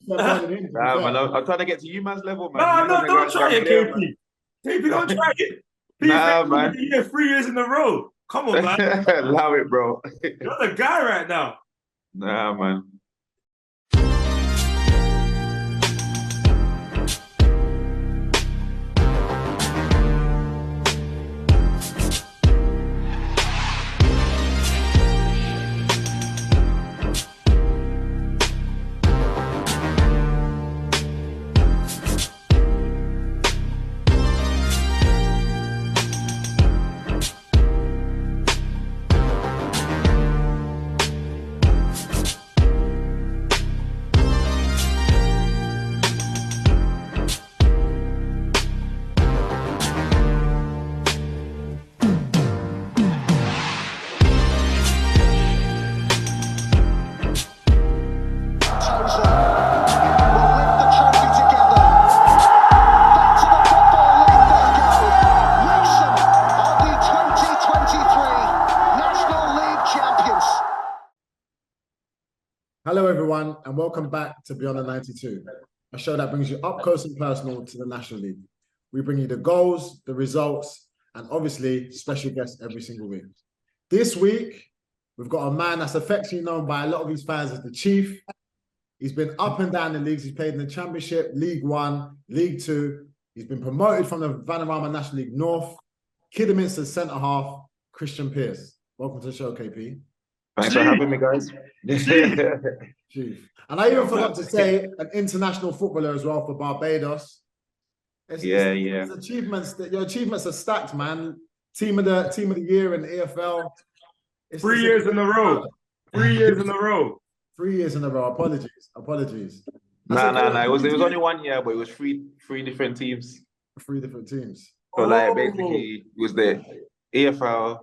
Nah, man, I'm trying to get to you man's level, man. No, You man no, are don't going try down it, there, man. KP. KP, don't try it. Nah, PFA man. yeah, 3 years in a row. Come on, man. Allow it, bro. You're the guy right now. Nah, man. Hello, everyone, and welcome back to Beyond the 92, a show that brings you up close and personal to the National League. We bring you the goals, the results, and obviously special guests every single week. This week, we've got a man that's affectionately known by a lot of his fans as the Chief. He's been up and down the leagues. He's played in the Championship, League One, League Two. He's been promoted from the Vanarama National League North. Kidderminster centre-half, Krystian Pearce. Welcome to the show, KP. Thanks for having me, guys. Chief. And I even forgot to say an international footballer as well for Barbados. It's achievements that your achievements are stacked, man. Team of the year in the EFL. 3 years in a row. 3 years in a row. 3 years in a row. Apologies. Nah. It was only 1 year, but it was three different teams. 3 different teams. So basically, it was the EFL,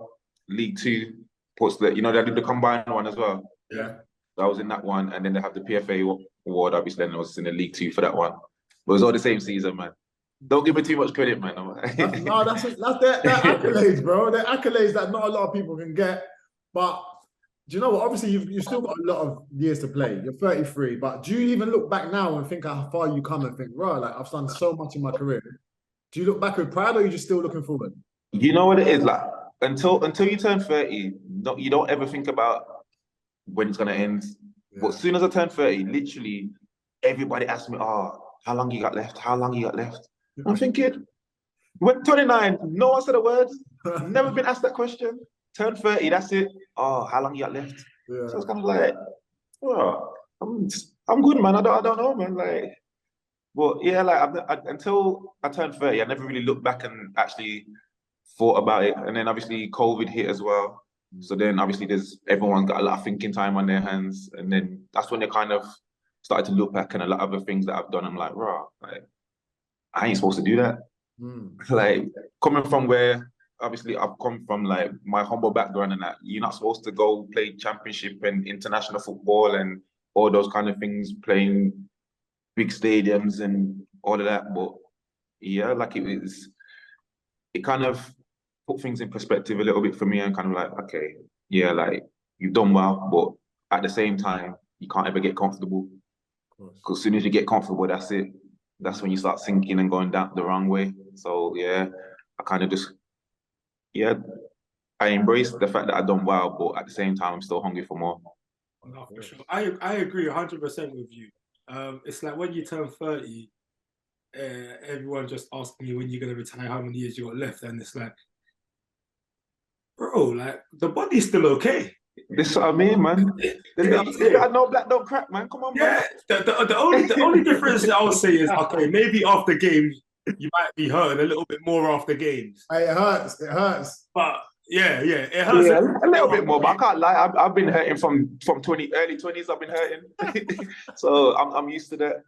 League Two, plus they did the combined one as well. Yeah. So I was in that one, and then they have the PFA award, obviously, and I was in the League Two for that one. But it was all the same season, man. Don't give me too much credit, man. That's their accolades, bro. They're accolades that not a lot of people can get. But do you know what? Obviously, you've still got a lot of years to play. You're 33, but do you even look back now and think how far you come and think, right, like I've done so much in my career? Do you look back with pride, or are you just still looking forward? You know what it is, like until you turn 30, you don't ever think about when it's gonna end. Yeah. But as soon as I turn 30, literally everybody asks me, "Oh, how long you got left? How long you got left?" I'm thinking, when 29, no one said a word. Never been asked that question. Turn 30, that's it. Oh, how long you got left? Yeah. So it's kind of like, well, I'm good, man. I don't know, man. Like, well, yeah, like until I turned 30, I never really looked back and actually thought about it. And then obviously COVID hit as well. So then obviously everyone's got a lot of thinking time on their hands. And then that's when they kind of started to look back, and a lot of the things that I've done, I'm like, raw, like, I ain't supposed to do that. Like, coming from where obviously I've come from, like my humble background and that, you're not supposed to go play championship and international football and all those kind of things, playing big stadiums and all of that. But yeah, like it kind of put things in perspective a little bit for me, and kind of like, okay, yeah, like you've done well, but at the same time, you can't ever get comfortable. Because as soon as you get comfortable, that's it. That's when you start sinking and going down the wrong way. So yeah, I kind of just, yeah, I embrace the fact that I've done well, but at the same time, I'm still hungry for more. No, for sure. I agree 100% with you. It's like when you turn 30, everyone just asking you when you're going to retire, how many years you got left, and it's like, bro, like the body's still okay. This is what I mean, man. You got no black, don't crack, man. Come on, yeah. Man. The only difference I would say is, okay, maybe after games you might be hurting a little bit more after games. It hurts. But yeah, it hurts. Yeah, a little bit more, but I can't lie. I've been hurting from early 20s. I've been hurting, so I'm used to that.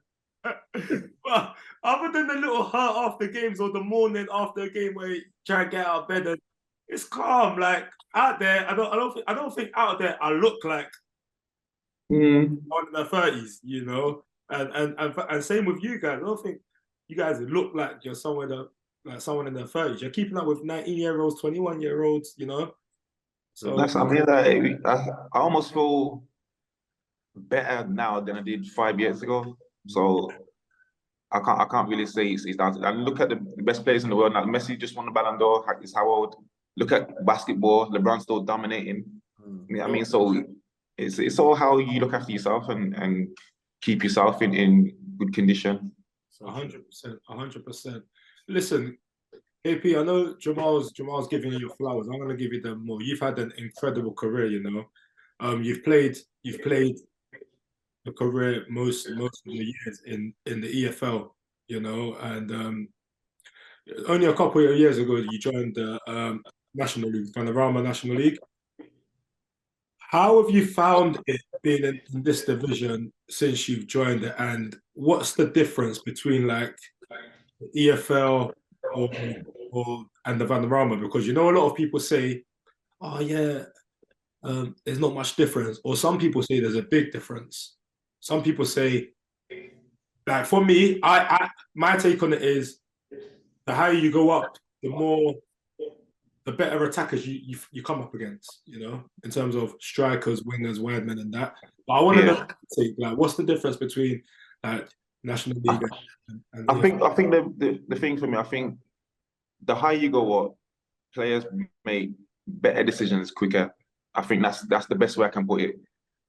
But other than the little hurt after games or the morning after a game where you try to get out of bed, and it's calm. Like out there, I don't think out there I look like on in their 30s, you know. And same with you guys. I don't think you guys look like you're someone in their 30s. You're keeping up with 19-year-olds, 21-year-olds, you know. So that's, I mean, like, I almost feel better now than I did 5 years ago. So I can't really say it's down to that. And look at the best players in the world now. Messi just won the Ballon d'Or. He's how old? Look at basketball. LeBron's still dominating. You know what I mean? So it's all how you look after yourself and keep yourself in good condition. 100%, 100%. Listen, AP, I know Jamal's giving you your flowers. I'm gonna give you them more. You've had an incredible career, you know. You've played a career most of the years in the EFL, you know, and only a couple of years ago you joined the National League, Vanarama National League. How have you found it being in this division since you've joined it, and what's the difference between like the EFL and the Vanarama? Because you know a lot of people say, "Oh yeah, there's not much difference," or some people say there's a big difference. Some people say, like for me, I my take on it is the higher you go up, the better attackers you come up against, you know, in terms of strikers, wingers, wide men, and that. But I want to know, like, what's the difference between like National League and I think the thing for me, I think the higher you go up, players make better decisions quicker. I think that's the best way I can put it.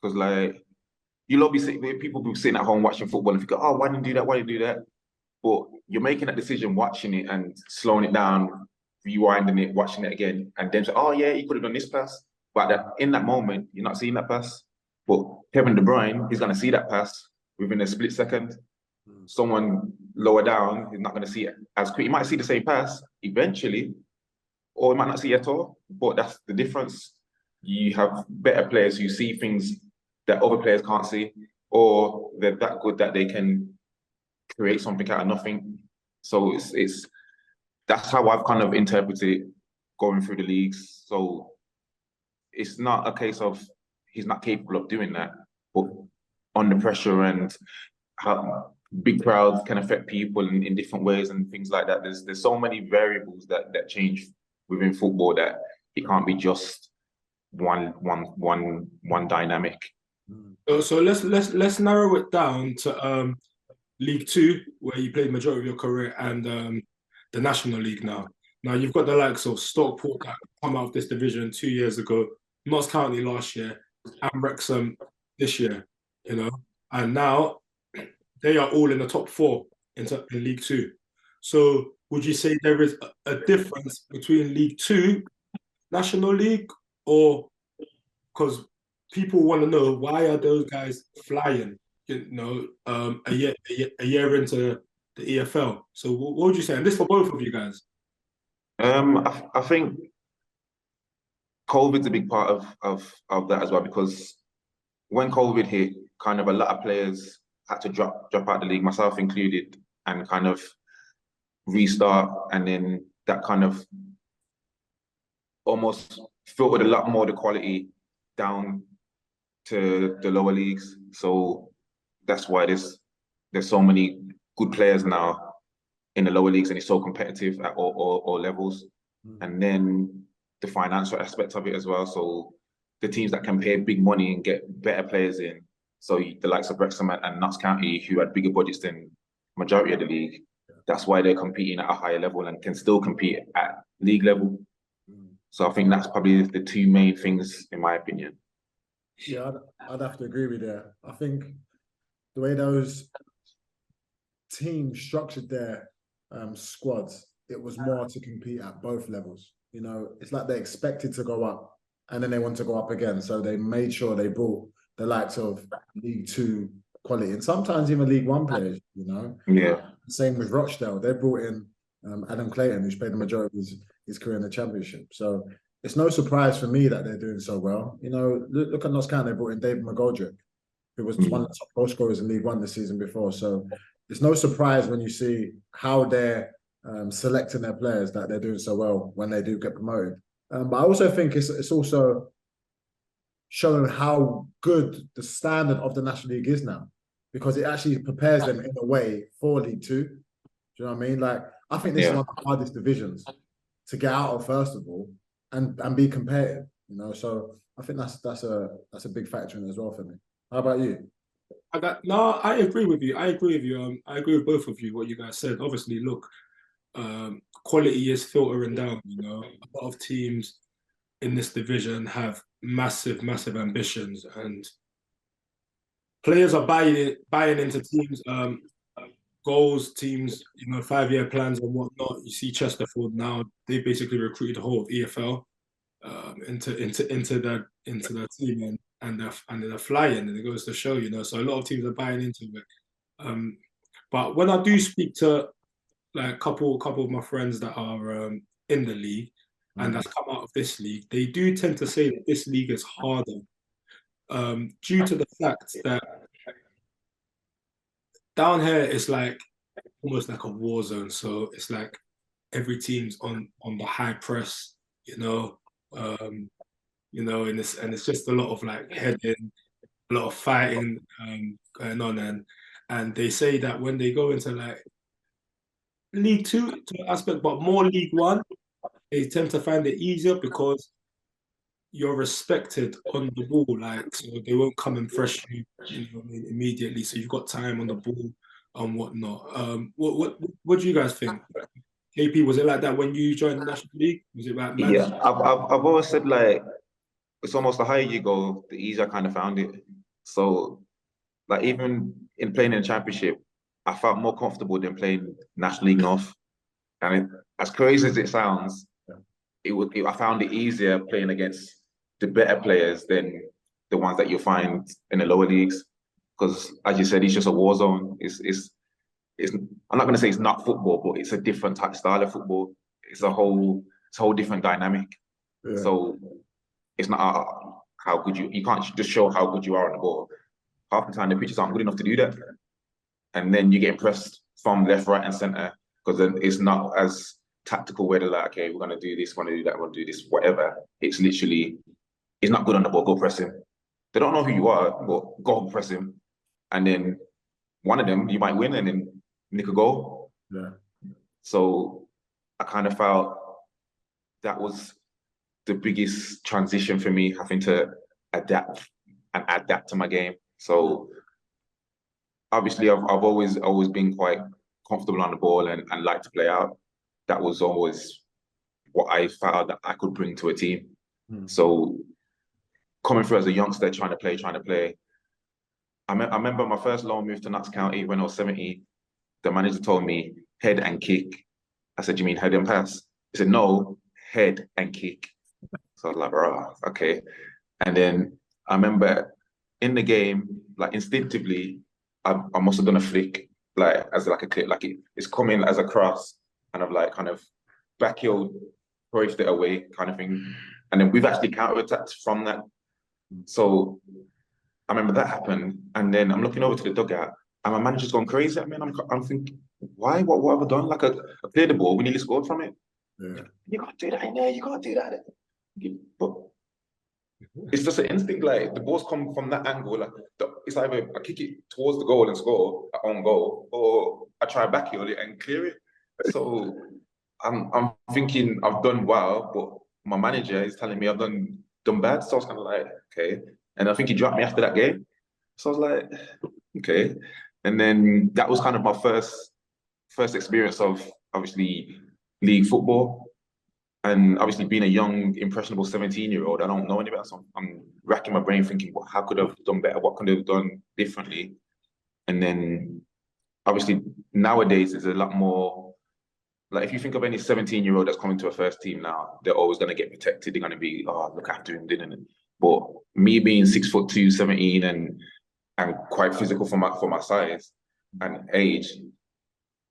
Because like you'll be people be sitting at home watching football and think, oh, why didn't you do that? Why didn't you do that? But you're making that decision, watching it and slowing it down, rewinding it, watching it again, and then say, oh yeah, he could have done this pass. But in that moment, you're not seeing that pass. But Kevin De Bruyne, he's gonna see that pass within a split second. Someone lower down is not gonna see it as quick. He might see the same pass eventually, or he might not see it at all. But that's the difference. You have better players who see things that other players can't see, or they're that good that they can create something out of nothing. So it's that's how I've kind of interpreted it going through the leagues. So it's not a case of he's not capable of doing that, but under pressure and how big crowds can affect people in different ways and things like that. There's so many variables that change within football that it can't be just one dynamic. So let's narrow it down to League Two, where you played majority of your career, and the National League now. Now you've got the likes of Stockport that come out of this division 2 years ago, Notts County last year, and Wrexham this year, you know, and now they are all in the top four in League Two. So would you say there is a difference between League Two, National League, or because people want to know why are those guys flying, you know, a year into the EFL? So what would you say? And this for both of you guys. I think COVID's a big part of that as well, because when COVID hit, kind of a lot of players had to drop out the league, myself included, and kind of restart, and then that kind of almost filtered a lot more the quality down to the lower leagues. So that's why there's so many good players now in the lower leagues, and it's so competitive at all levels. And then the financial aspect of it as well. So the teams that can pay big money and get better players in. So the likes of Wrexham and Notts County, who had bigger budgets than majority of the league, that's why they're competing at a higher level and can still compete at league level. So I think that's probably the two main things, in my opinion. Yeah, I'd have to agree with you. I think the way those teams structured their squads, it was more to compete at both levels. You know, it's like they expected to go up and then they want to go up again. So they made sure they brought the likes of League Two quality and sometimes even League One players, you know. Yeah. Same with Rochdale. They brought in Adam Clayton, who's played the majority of his career in the Championship. So it's no surprise for me that they're doing so well. You know, look at Notts County. They brought in David McGoldrick, who was one of the top goal scorers in League One the season before. So it's no surprise when you see how they're selecting their players that they're doing so well when they do get promoted. But I also think it's also showing how good the standard of the National League is now, because it actually prepares them in a way for League Two. Do you know what I mean? Like, I think this is one of the hardest divisions to get out of, first of all, and be competitive. You know, so I think that's a big factor in it as well for me. How about you? I agree with you. I agree with you. I agree with both of you. What you guys said. Obviously, look, quality is filtering down. You know, a lot of teams in this division have massive, massive ambitions, and players are buying into teams, goals, teams, 5-year plans and whatnot. You see Chesterfield now; they basically recruited the whole of EFL into their team, and they're flying, and it goes to show, So a lot of teams are buying into it. But when I do speak to like a couple of my friends that are in the league and that's come out of this league, they do tend to say that this league is harder due to the fact that down here it's like almost like a war zone. So it's like every team's on the high press, and it's just a lot of like heading, a lot of fighting going on, and they say that when they go into like League Two to an aspect, but more League One, they tend to find it easier because you're respected on the ball, like so they won't come and press you, immediately. So you've got time on the ball and whatnot. What do you guys think? KP, was it like that when you joined the National League? Was it like mad? Yeah, I've always said like it's almost the higher you go, the easier I kind of found it. So like even in playing in the Championship, I felt more comfortable than playing National League North. And as crazy as it sounds, I found it easier playing against the better players than the ones that you find in the lower leagues. Because as you said, it's just a war zone. I'm not going to say it's not football, but it's a different type style of football. It's a whole different dynamic. Yeah. So it's not how good you can't just show how good you are on the ball. Half the time the pitches aren't good enough to do that. And then you get impressed from left, right, and centre because then it's not as tactical where they're like, okay, we're going to do this, we're going to do that, we're going to do this, whatever. It's literally, he's not good on the ball, go press him. They don't know who you are, but go press him. And then one of them, you might win and then nick a goal. Yeah. So I kind of felt that was the biggest transition for me, having to adapt to my game. So obviously I've always been quite comfortable on the ball and like to play out. That was always what I felt that I could bring to a team. So coming through as a youngster, trying to play. I remember my first loan move to Notts County when I was 17. The manager told me head and kick. I said, "Do you mean head and pass?" He said, "No, head and kick." So I was like, "Bro, okay." And then I remember in the game, like instinctively, I must have done a flick, like as like a clip, like it's coming as a cross, and I've like kind of backheeled, hoisted it away, kind of thing. And then we've actually counter-attacked from that. So I remember that happened, and then I'm looking over to the dugout, and my manager's gone crazy at me, and I'm thinking, why? What have I done? Like I played the ball, we nearly scored from it. Yeah. You can't do that in there. You can't do that. But it's just an instinct. Like the balls come from that angle. Like it's either I kick it towards the goal and score an own goal, or I try backheel it and clear it. So I'm thinking I've done well, but my manager is telling me I've done bad. So I was kind of like, okay. And I think he dropped me after that game. So I was like, okay. And then that was kind of my first experience of obviously league football. And obviously being a young, impressionable 17-year-old, I don't know any better. So I'm racking my brain thinking, well, how could I have done better? What could I have done differently? And then obviously nowadays it's a lot more, like if you think of any 17-year-old that's coming to a first team now, they're always going to get protected. They're going to be, oh, look after him, didn't it? But me being 6'2", 17 and quite physical for my size and age,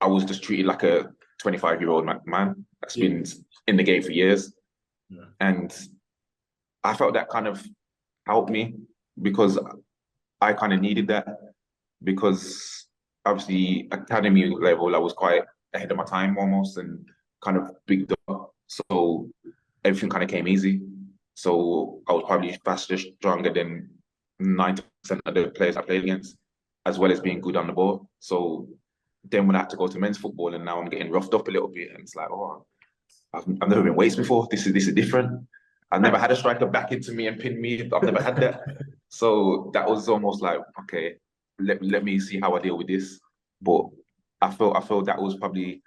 I was just treated like a 25-year-old man that's been in the game for years. Yeah. And I felt that kind of helped me because I kind of needed that, because obviously academy level, I was quite ahead of my time almost and kind of bigged up. So everything kind of came easy. So I was probably faster, stronger than 90% of the players I played against, as well as being good on the ball. So then when I had to go to men's football and now I'm getting roughed up a little bit and it's like, oh, I've never been weights before. This is different. I've never had a striker back into me and pin me. I've never had that. So that was almost like, okay, let me see how I deal with this. But I felt that was probably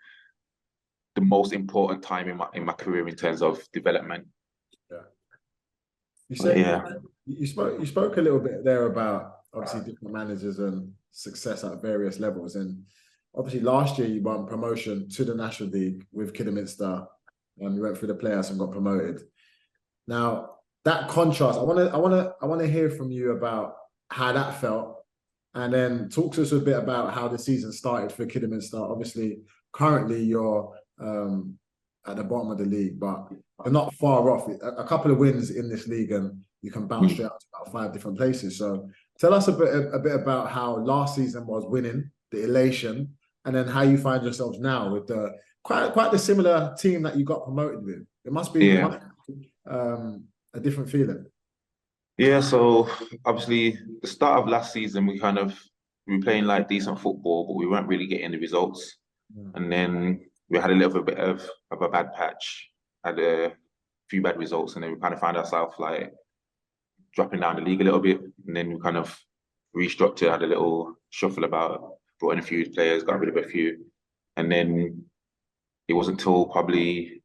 the most important time in my career in terms of development. Yeah. You said Yeah. you spoke a little bit there about obviously different managers and success at various levels. And obviously last year you won promotion to the National League with Kidderminster, and you went through the playoffs and got promoted. Now that contrast, I want to hear from you about how that felt, and then talk to us a bit about how the season started for Kidderminster. Obviously, currently you're at the bottom of the league, but you're not far off. A couple of wins in this league, and you can bounce straight up to about 5 different places. So tell us a bit about how last season was, winning, the elation, and then how you find yourselves now with the quite the similar team that you got promoted with. It must be a different feeling. Yeah, so obviously the start of last season we were playing like decent football, but we weren't really getting the results. And then we had a little bit of a bad patch, had a few bad results, and then we kind of found ourselves like dropping down the league a little bit. And then we kind of restructured, had a little shuffle about, brought in a few players, got rid of a few. And then it wasn't until probably,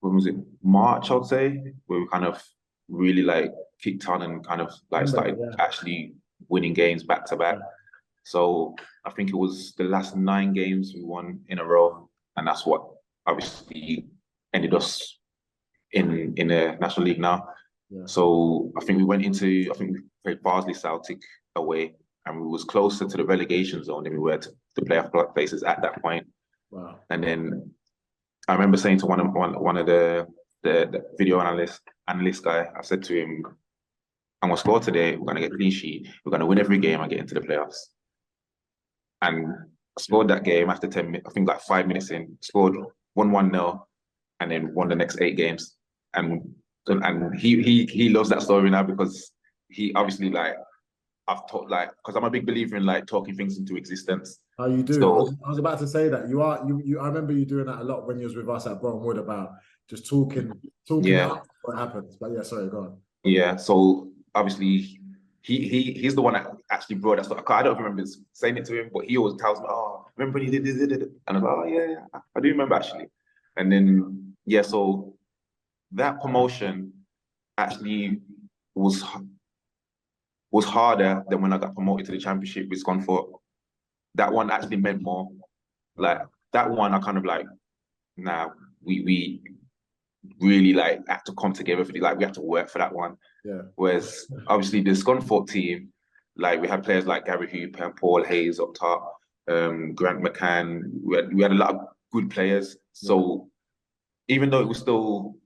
when was it, March, I would say, where we kind of really like kicked on and kind of like started actually winning games back to back. So I think it was the last 9 games we won in a row, and that's what obviously ended us in the National League now. Yeah. So I think we played Barnsley Celtic away, and we was closer to the relegation zone than we were to the playoff places at that point. Wow. And then I remember saying to one of the video analyst guy, I said to him, I'm gonna score today, we're gonna get clean sheet, we're gonna win every game and get into the playoffs. And I scored that game after 10 minutes, I think like 5 minutes in, scored 1-0, and then won the next 8 games. And he loves that story now, because he obviously because I'm a big believer in like talking things into existence. Oh, you do. So, I was about to say that I remember you doing that a lot when you was with us at Broughton Wood, about just talking out what happens. But yeah, sorry, go on. Yeah, so obviously he's the one that actually brought that stuff. I don't remember saying it to him, but he always tells me, "Oh, remember when you did this?" And I'm like, "Oh yeah, I do remember actually." And then so that promotion actually was harder than when I got promoted to the Championship with Scunthorpe. That one actually meant more. Like that one, I kind of like, nah, we really like had to come together for it. Like we had to work for that one. Yeah. Whereas obviously the Scunthorpe team, like we had players like Gary Hooper and Paul Hayes up top, Grant McCann. We had a lot of good players. So even though it was still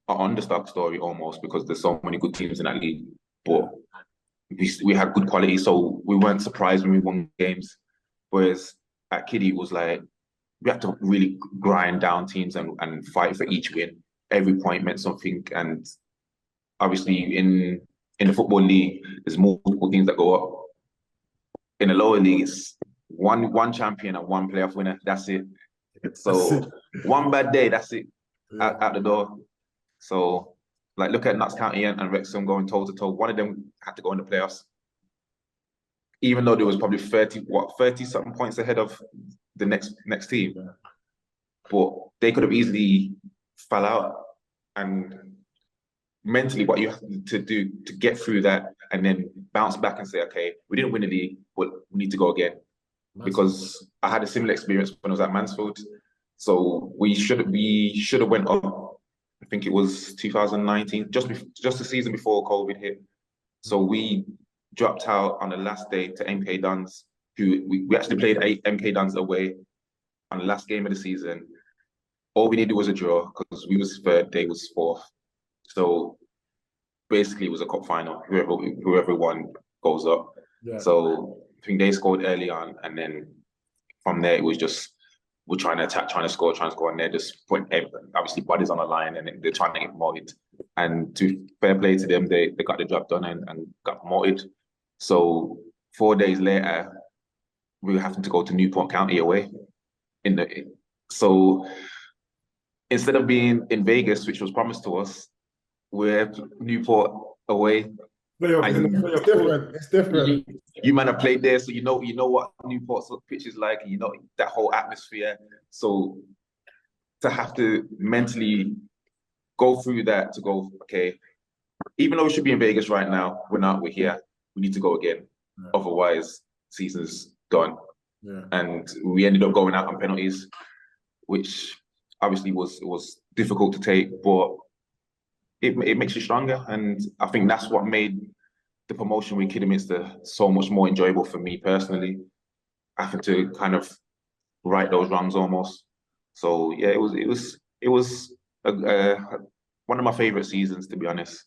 an underdog story almost, because there's so many good teams in that league, but we had good quality, so we weren't surprised when we won games. Whereas at Kiddie was like, we had to really grind down teams and fight for each win. Every point meant something. And obviously in the Football League, there's multiple teams that go up. In the lower league, it's one champion and 1 playoff winner. That's it. So one bad day, that's it. Out the door. So like look at Notts County and Wrexham going toe to toe. One of them had to go in the playoffs, even though there was probably 30 something points ahead of the next team. Yeah. But they could have easily fell out. And mentally, what you have to do to get through that and then bounce back and say, okay, we didn't win the league, but we need to go again. Because I had a similar experience when I was at Mansfield. So we should have went up. I think it was 2019, just the season before COVID hit. So we dropped out on the last day to MK Dons, who we actually played MK Dons away on the last game of the season. All we needed was a draw, because we was 3rd, they was 4th. So basically it was a cup final. Whoever won goes up. Yeah. So I think they scored early on, and then from there it was just we're trying to attack, trying to score, and they're just putting obviously bodies on the line, and they're trying to get promoted. And to fair play to them, they got the job done and got promoted. So 4 days later, we were having to go to Newport County away. So instead of being in Vegas, which was promised to us, we're Newport away. It's different. It's different. You might have played there, so you know what Newport's pitch is like, you know that whole atmosphere. So to have to mentally go through that to go, okay, even though we should be in Vegas right now, we're not, we're here. We need to go again. Yeah. Otherwise, season's done. Yeah. And we ended up going out on penalties, which obviously was difficult to take, but it makes you stronger. And I think that's what made the promotion with Kidderminster so much more enjoyable for me personally, having to kind of right those wrongs almost. So yeah, it was one of my favorite seasons, to be honest.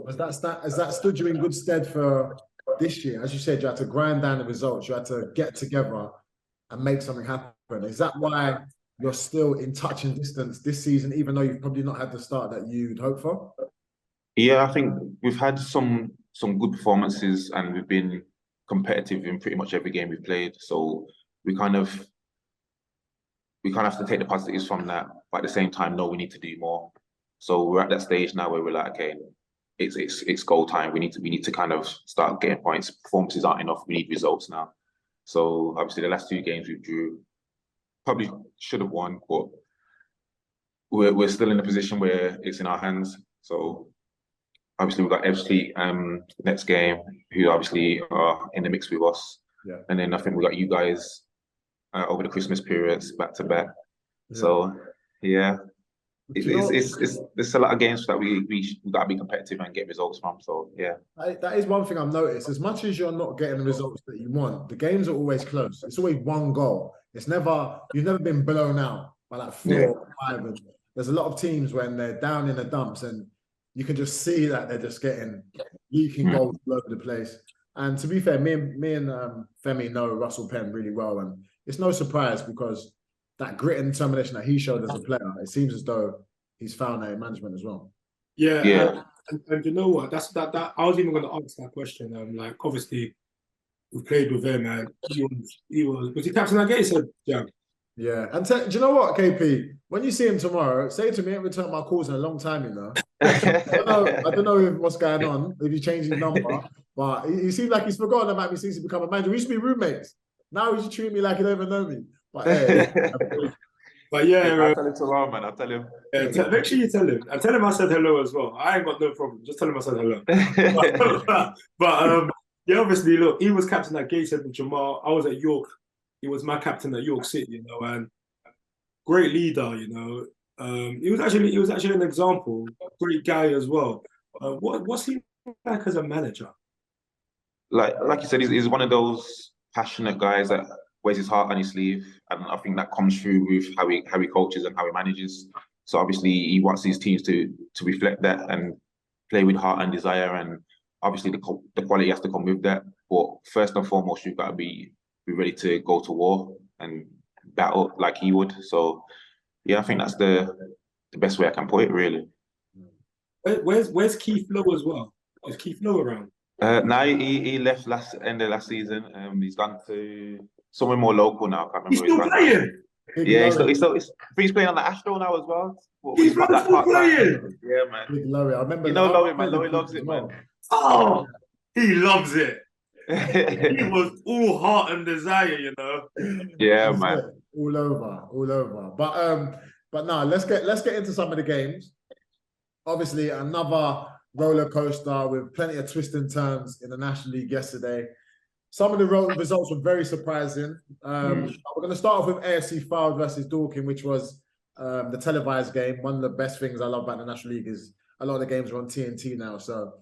Has that stood you in good stead for this year? As you said, you had to grind down the results. You had to get together and make something happen. Is that why you're still in touch and distance this season, even though you've probably not had the start that you'd hope for? Yeah, I think we've had some good performances and we've been competitive in pretty much every game we've played. So we kind of have to take the positives from that, but at the same time, no, we need to do more. So we're at that stage now where we're like, okay, it's goal time. We need to kind of start getting points. Performances aren't enough. We need results now. So obviously the last 2 games we drew, probably should have won, but we're still in a position where it's in our hands. So obviously we've got FC next game, who obviously are in the mix with us. Yeah. And then I think we got you guys over the Christmas periods back to back. Yeah. So yeah. There's a lot of games that we got to be competitive and get results from. So yeah, that is one thing I've noticed. As much as you're not getting the results that you want, the games are always close. It's always one goal. You've never been blown out by like 4 or 5. And there's a lot of teams when they're down in the dumps, and you can just see that they're just getting leaking goals all over the place. And to be fair, me and Femi know Russell Penn really well, and it's no surprise because that grit and determination that he showed as a player, it seems as though he's found that in management as well. Yeah. And you know what? That's that. I was even going to ask that question. Like obviously, we played with him, and he was he captain that game? So yeah. Yeah, and do you know what, KP? When you see him tomorrow, say to me, I ain't returned my calls in a long time, you know. I don't know what's going on, if he changed his number, but he seems like he's forgotten about me since he become a manager. We used to be roommates. Now he's treating me like he don't even know me. But hey, but yeah, I'll tell him tomorrow, man. I'll tell him. Yeah, make sure you tell him. And tell him I said hello as well. I ain't got no problem. Just tell him I said hello. but yeah, obviously, look, he was captain at Gateshead with Jamal. I was at York. He was my captain at York City, you know, and great leader, you know. He was actually an example. Great guy as well. What's he like as a manager? Like you said, he's one of those passionate guys that wears his heart on his sleeve, and I think that comes through with how he coaches and how he manages. So obviously he wants his teams to reflect that and play with heart and desire, and obviously the quality has to come with that. But first and foremost, you've got to be ready to go to war and battle like he would. So yeah, I think that's the best way I can put it, really. Where's Keith Lowe as well? Is Keith Lowe around? No, he left end of last season. He's gone to somewhere more local now. I can't remember. He's still playing. Yeah, he's playing on the Astro now as well. He's still playing. Yeah, man. Big Lowe. I remember. You know Lowe, man. Lowe loves it, man. Oh, he loves it. He was all heart and desire, you know. Yeah, man. All over. But now let's get into some of the games. Obviously, another roller coaster with plenty of twists and turns in the National League yesterday. Some of the results were very surprising. We're going to start off with AFC Fyfield versus Dorking, which was the televised game. One of the best things I love about the National League is a lot of the games are on TNT now, so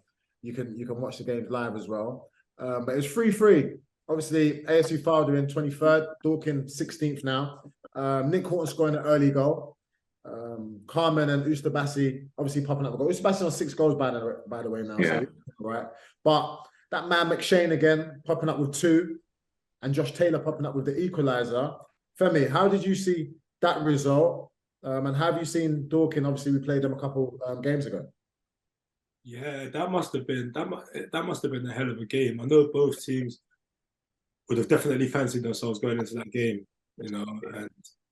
you can watch the games live as well. But it's 3-3. Obviously, AFC Fyfield are in 23rd, Dorking 16th now. Nick Horton scoring an early goal. Carmen and Ustabasi obviously popping up a goal. Ustabasi on 6 goals by the way now. Yeah. So, right. But that man McShane again popping up with 2, and Josh Taylor popping up with the equaliser. Femi, how did you see that result? And have you seen Dorking? Obviously, we played them a couple games ago. Yeah, that must have been a hell of a game. I know both teams would have definitely fancied themselves going into that game, you know,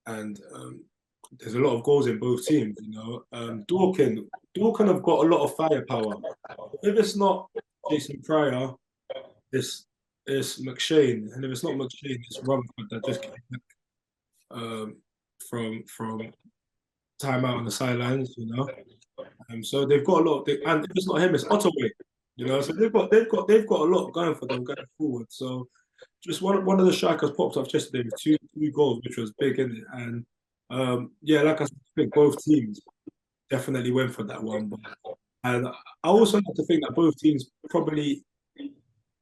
and there's a lot of goals in both teams, you know. Dorking have got a lot of firepower. If it's not Jason Pryor, it's McShane, and if it's not McShane, it's Rumford that just came back from time out on the sidelines, you know. So they've got a lot, and if it's not him, it's Ottaway, you know. So they've got a lot going for them going forward. So just one of the strikers popped off yesterday with two goals, which was big, isn't it? And yeah, like I said, I think both teams definitely went for that one. And I also like to think that both teams probably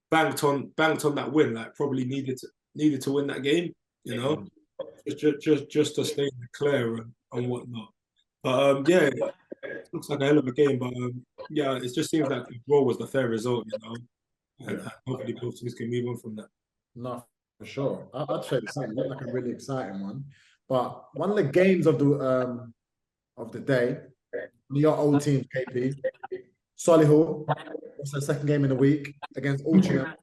banked on that win, like probably needed to win that game, you know, just to stay clear and whatnot. But yeah, it looks like a hell of a game. But yeah, it just seems like the draw was the fair result, you know, and hopefully both teams can move on from that. No, for sure. I'd say the same. It looked like a really exciting one. But one of the games of the day, your old team, KP, Solihull. It's their second game in the week against Altrincham.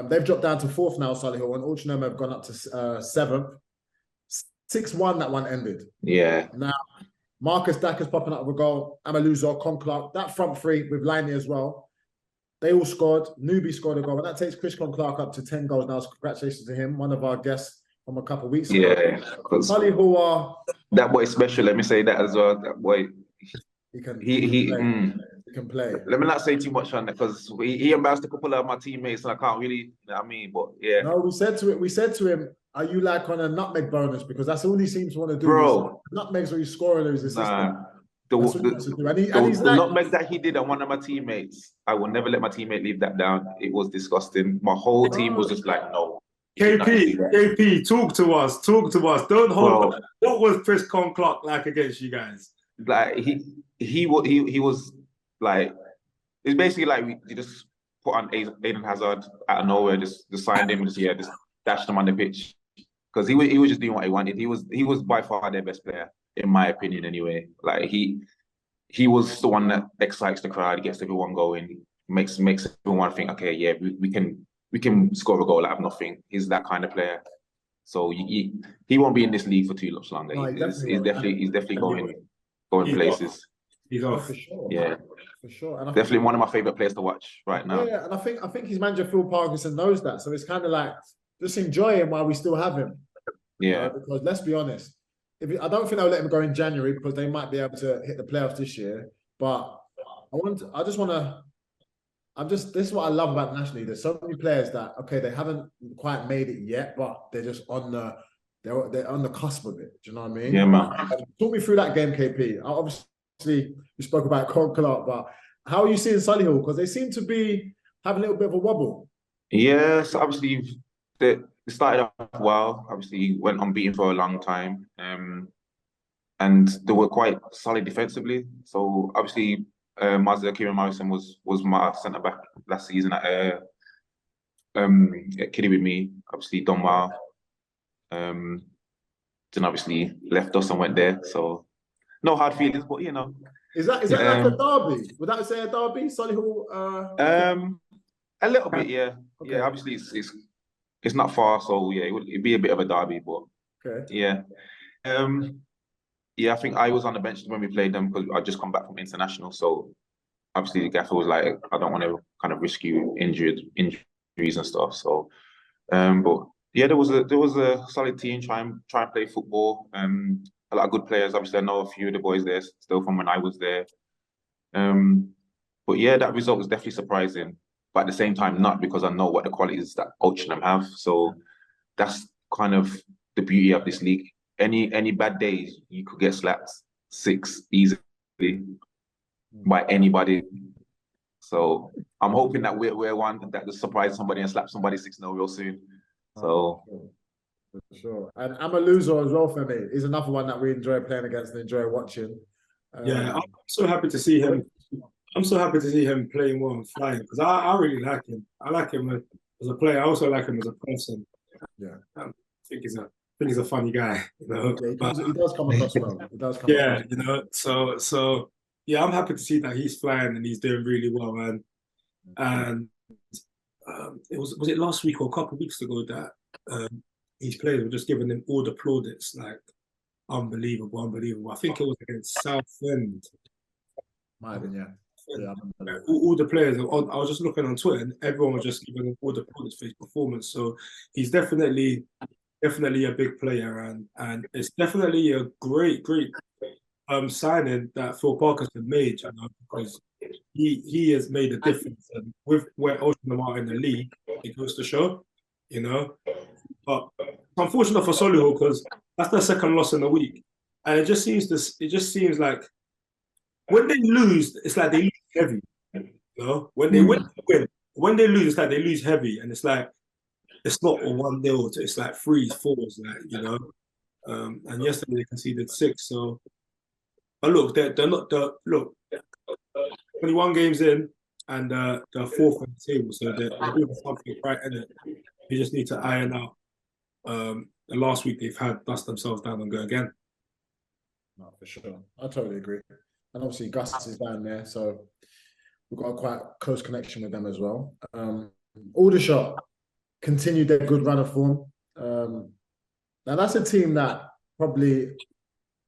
They've dropped down to 4th now, Solihull, and Altrincham have gone up to 7th. 6-1 that one ended. Yeah. Now, Marcus Dacker's popping up with a goal. Amaluzo, Clark, that front three with Liney as well. They all scored. Newbie scored a goal, and that takes Krystian Clark up to 10 goals now. So congratulations to him, one of our guests from a couple of weeks ago. Yeah. Solihull are... That boy's special, let me say that as well. That boy, he can play. Let me not say too much on that because he embarrassed a couple of my teammates and I can't really, you know what I mean? But yeah. No, we said to him, are you like on a nutmeg bonus? Because that's all he seems to want to do. Bro. Nutmegs where he's scoring his assistant. Nah. The nutmeg that he did on one of my teammates, I will never let my teammate leave that down. It was disgusting. My whole team was just like, no. KP, talk to us. Don't hold. What was Krystian Clark like against you guys? Like he was like, it's basically like you just put on Aiden Hazard out of nowhere, just signed him, just dashed him on the pitch because he was just doing what he wanted. He was by far their best player in my opinion, anyway. Like he was the one that excites the crowd, gets everyone going, makes everyone think, okay, yeah, we can score a goal out of nothing. He's that kind of player. So he won't be in this league for too much longer. No, he's definitely going places. He's off for sure. Yeah. For sure. And definitely one of my favourite players to watch right now. Yeah, and I think his manager Phil Parkinson knows that. So it's kind of like just enjoy him while we still have him. Yeah. Because let's be honest, I don't think they'll let him go in January because they might be able to hit the playoffs this year. But this is what I love about the National League. There's so many players that they haven't quite made it yet, but they're just on the cusp of it. Do you know what I mean? Yeah, man. Talk me through that game, KP. Obviously, we spoke about Clark, but how are you seeing Solihull? Because they seem to be having a little bit of a wobble. Yes, obviously they started off well. Obviously, went unbeaten for a long time, and they were quite solid defensively. So obviously, Kieran Morrison was my centre back last season at Kiddie with me. Obviously, done well. Then obviously left us and went there. So no hard feelings, but you know. Is that like a derby? Would that say a derby? Solihull? A little bit, yeah. Okay. Yeah, obviously it's not far, so yeah, it'd be a bit of a derby, but yeah. Yeah, I think I was on the bench when we played them because I just come back from international. So obviously the gaffer was like, I don't want to kind of risk you injuries and stuff. So but yeah, there was a solid team trying to play football. A lot of good players. Obviously, I know a few of the boys there still from when I was there. But yeah, that result was definitely surprising. But at the same time, not because I know what the qualities that Altrincham have. So that's kind of the beauty of this league. Any bad days, you could get slapped 6 easily by anybody. So I'm hoping that we're one that will surprise somebody and slap somebody 6-0 real soon. So. For sure. And Amaluzo as well, Femi, is another one that we enjoy playing against and enjoy watching. Yeah, I'm so happy to see him. I'm so happy to see him playing well and flying because I really like him. I like him as a player. I also like him as a person. Yeah, I think he's a funny guy. You know, yeah, he does come across well. He does come yeah, across. You know. So yeah, I'm happy to see that he's flying and he's doing really well. And was it last week or a couple of weeks ago that his players were just giving him all the plaudits, like unbelievable. I think it was against Southend. Might have been, yeah. Yeah, all the players. I was just looking on Twitter, and everyone was just giving him all the points for his performance. So he's definitely a big player, and it's definitely a great signing that Phil Parker's been made, you know, because he has made a difference, and with where Ocean are in the league, it goes to show, you know. But it's unfortunate for Solihull because that's their second loss in the week, and it just seems like when they lose, it's like they lose heavy, you know. When they win, when they lose, it's like they lose heavy, and it's like it's not a 1-0, it's like 3-4s, like, you know. And yesterday they conceded 6, so. But look, they're not the look. 21 games in, and they're fourth on the table, so they're doing something right in it. You just need to iron out. The last week they've had dust themselves down and go again. No, for sure. I totally agree. And obviously Gus is down there, so we've got a quite close connection with them as well. Aldershot continued their good run of form. Now that's a team that probably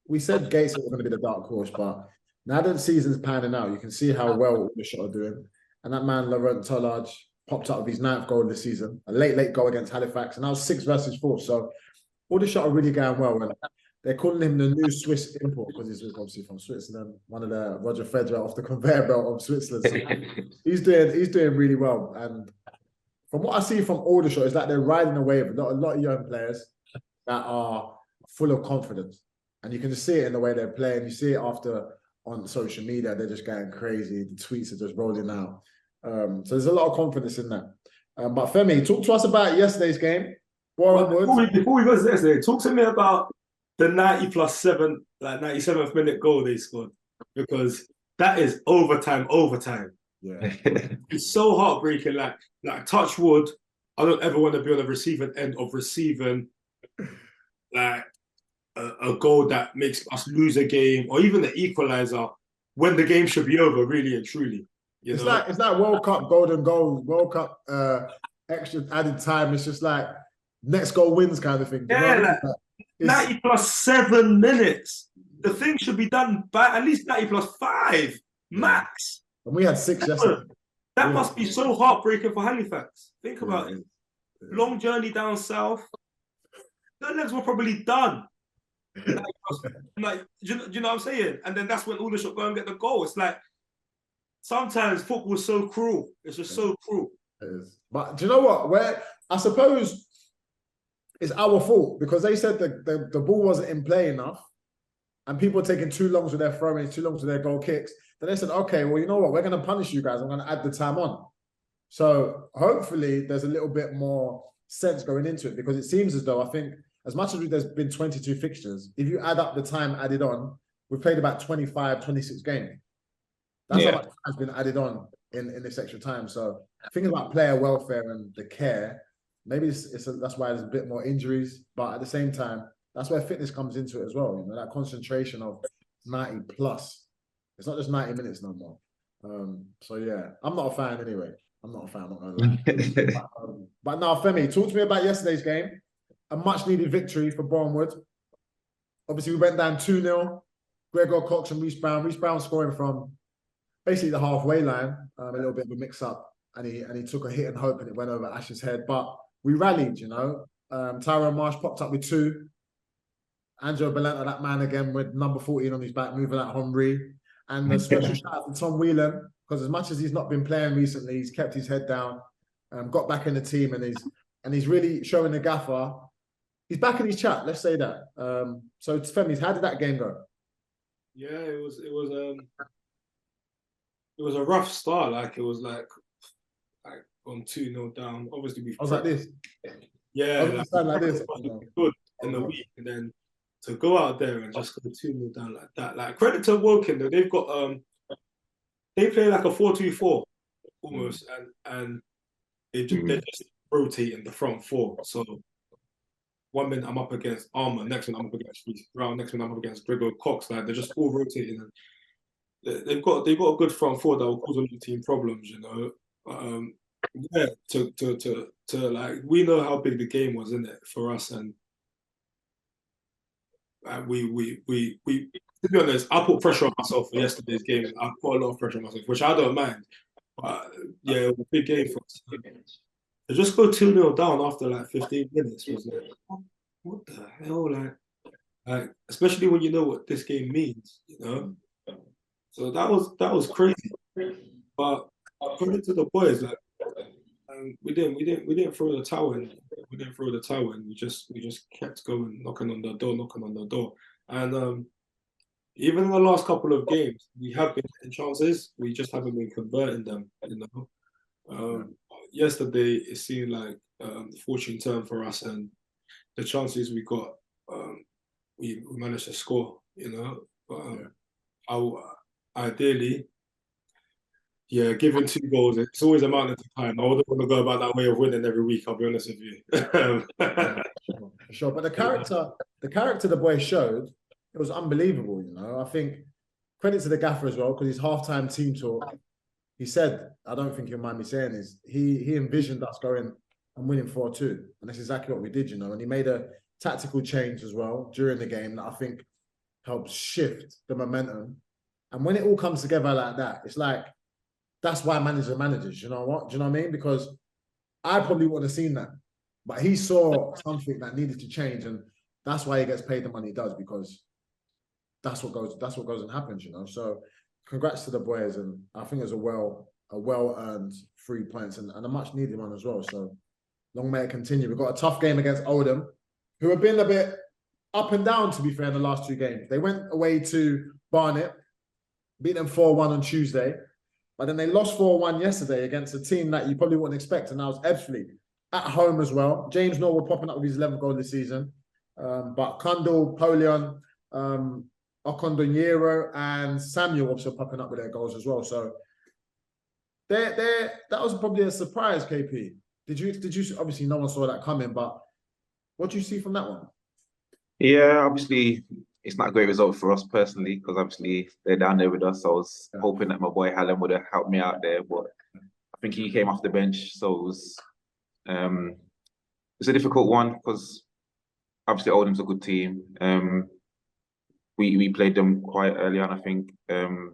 we said Gates was going to be the dark horse, but now that the season's panning out, you can see how well Aldershot are doing. And that man, Laurent Tollage, popped up with his 9th goal of the season, a late goal against Halifax, and that was 6 versus 4. So Aldershot are really going well. And they're calling him the new Swiss import because he's obviously from Switzerland, one of the Roger Federer off the conveyor belt of Switzerland. So he's doing really well. And from what I see from Aldershot is that they're riding away with a lot of young players that are full of confidence. And you can just see it in the way they're playing. You see it after on social media, they're just going crazy. The tweets are just rolling out. So there's a lot of confidence in that. But Femi, talk to us about yesterday's game. Before we go to yesterday, talk to me about the 90+7, like 97th minute goal they scored, because that is overtime. Yeah, it's so heartbreaking. Like touch wood, I don't ever want to be on the receiving end of receiving like a goal that makes us lose a game, or even the equalizer when the game should be over, really and truly. It's like World Cup golden goal, World Cup extra added time. It's just like next goal wins kind of thing. Yeah, like 90+7 minutes. The thing should be done by at least 90+5 max. And we had 6 yesterday. That must be so heartbreaking for Halifax. Think about it. Long journey down south. Their legs were probably done. Like, do you know what I'm saying? And then that's when Aldershot go and get the goal. It's like sometimes football is so cruel. It's just so cruel. It is. But do you know what? Where I suppose it's our fault because they said the ball wasn't in play enough, and people were taking too long with their throw-ins, too long with their goal kicks. Then they said, okay, well, you know what? We're going to punish you guys. I'm going to add the time on. So hopefully there's a little bit more sense going into it, because it seems as though, I think, as much as there's been 22 fixtures, if you add up the time added on, we've played about 25, 26 games. That's how much time has been added on in this extra time. So thinking about player welfare and the care, maybe that's why there's a bit more injuries. But at the same time, that's where fitness comes into it as well. You know, that concentration of 90+. It's not just 90 minutes no more. So yeah, I'm not a fan anyway. I'm not a fan, I'm not gonna lie. But now, Femi, talk to me about yesterday's game. A much-needed victory for Bournemouth. Obviously, we went down 2-0. Gregor Cox and Reece Brown. Reece Brown scoring from basically the halfway line. A little bit of a mix-up. And he took a hit and hope, and it went over Ash's head. But we rallied, you know. Tyrone Marsh popped up with 2. Angelo Belanta, that man again, with number 14 on his back, moving at Henry. And a special shout out to Tom Whelan, because as much as he's not been playing recently, he's kept his head down, got back in the team, and he's really showing the gaffer. He's back in his chat. Let's say that. So, Femi, how did that game go? Yeah, it was a rough start. Like it was like on 2-0 down. Obviously, we. I was like this. Yeah, like this. Good in the week, and then to go out there and just go 2-0 down like that. Like credit to Woking, though, they've got they play like a 4-2-4 almost, and they're just rotating the front 4. So 1 minute I'm up against Armour, next minute I'm up against Reece Brown, next minute I'm up against Gregor Cox. Like they're just all rotating, and they've got a good front 4 that will cause the team problems, you know. Yeah, to like, we know how big the game was, isn't it, for us, and To be honest, I put pressure on myself for yesterday's game. I put a lot of pressure on myself, which I don't mind. But yeah, it was a big game for us. To just go 2-0 down after like 15 minutes was like, what the hell? Like, especially when you know what this game means, you know. So that was crazy. But according to the boys, like, we didn't throw the towel in. We didn't throw the towel in. We just kept going, knocking on the door. And even in the last couple of games, we have been getting chances. We just haven't been converting them, you know. Yesterday, it seemed like the fortune turned for us, and the chances we got, we managed to score, you know. But ideally, giving 2 goals, it's always a mountain to climb. I wouldn't want to go about that way of winning every week, I'll be honest with you. For sure. But the character the boy showed, it was unbelievable, you know. I think credit to the gaffer as well, because his halftime team talk, he said, I don't think you'll mind me saying this, he envisioned us going and winning 4-2. And that's exactly what we did, you know. And he made a tactical change as well during the game that I think helped shift the momentum. And when it all comes together like that, it's like, that's why managers, you know what? Do you know what I mean? Because I probably wouldn't have seen that. But he saw something that needed to change, and that's why he gets paid the money he does, because that's what goes and happens, you know. So congrats to the boys, and I think it's a well-earned 3 points and a much needed one as well. So long may it continue. We've got a tough game against Oldham, who have been a bit up and down, to be fair, in the last 2 games. They went away to Barnet, beat them 4-1 on Tuesday, but then they lost 4-1 yesterday against a team that you probably wouldn't expect, and that was Ebbsfleet at home as well. James Norwood popping up with his 11th goal this season, but Kundal, Polion, Okondonyero and Samuel also popping up with their goals as well. So that was probably a surprise, KP. Did you obviously no one saw that coming, but what do you see from that one? Yeah, obviously it's not a great result for us personally, because obviously they're down there with us. I was hoping that my boy Hallam would have helped me out there, but I think he came off the bench, so it's a difficult one, because obviously Oldham's a good team. We played them quite early on, I think. To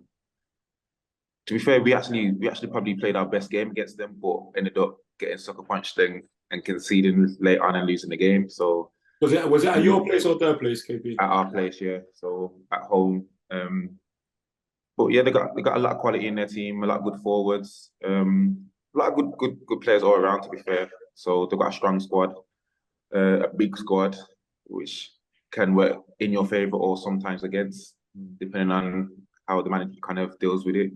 be fair, we actually probably played our best game against them, but ended up getting sucker punched and conceding late on and losing the game. So was it at your place or their place, KP? At our place, yeah. So at home. But yeah, they got a lot of quality in their team, a lot of good forwards, a lot of good players all around, to be fair. So they've got a strong squad, a big squad, which can work in your favour or sometimes against, depending on how the manager kind of deals with it.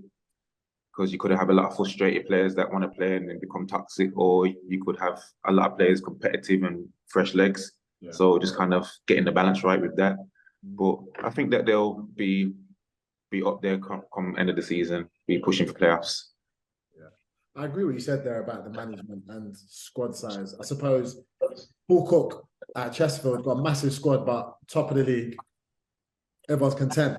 Because you could have a lot of frustrated players that want to play and then become toxic, or you could have a lot of players competitive and fresh legs. Yeah. So just kind of getting the balance right with that. But I think that they'll be up there come end of the season, be pushing for playoffs. Yeah, I agree with what you said there about the management and squad size. I suppose Paul Cook at Chesterfield got a massive squad, but top of the league, everyone's content,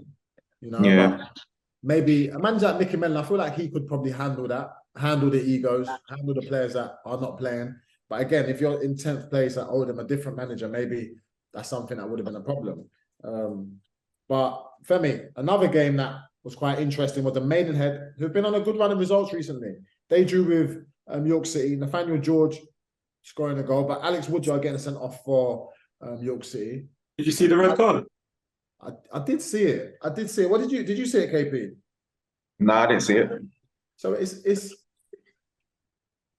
you know. Yeah. But maybe a manager like Mickey Mellon, I feel like he could probably handle that, handle the egos, handle the players that are not playing. But again, if you're in 10th place at Oldham, a different manager, maybe that's something that would have been a problem. But Femi, another game that was quite interesting was the Maidenhead, who've been on a good run of results recently. They drew with York City, Nathaniel George scoring a goal, but Alex Woodrow getting sent off for York City. Did you see the red card? I did see it. What did you see it, KP? No, I didn't see it. So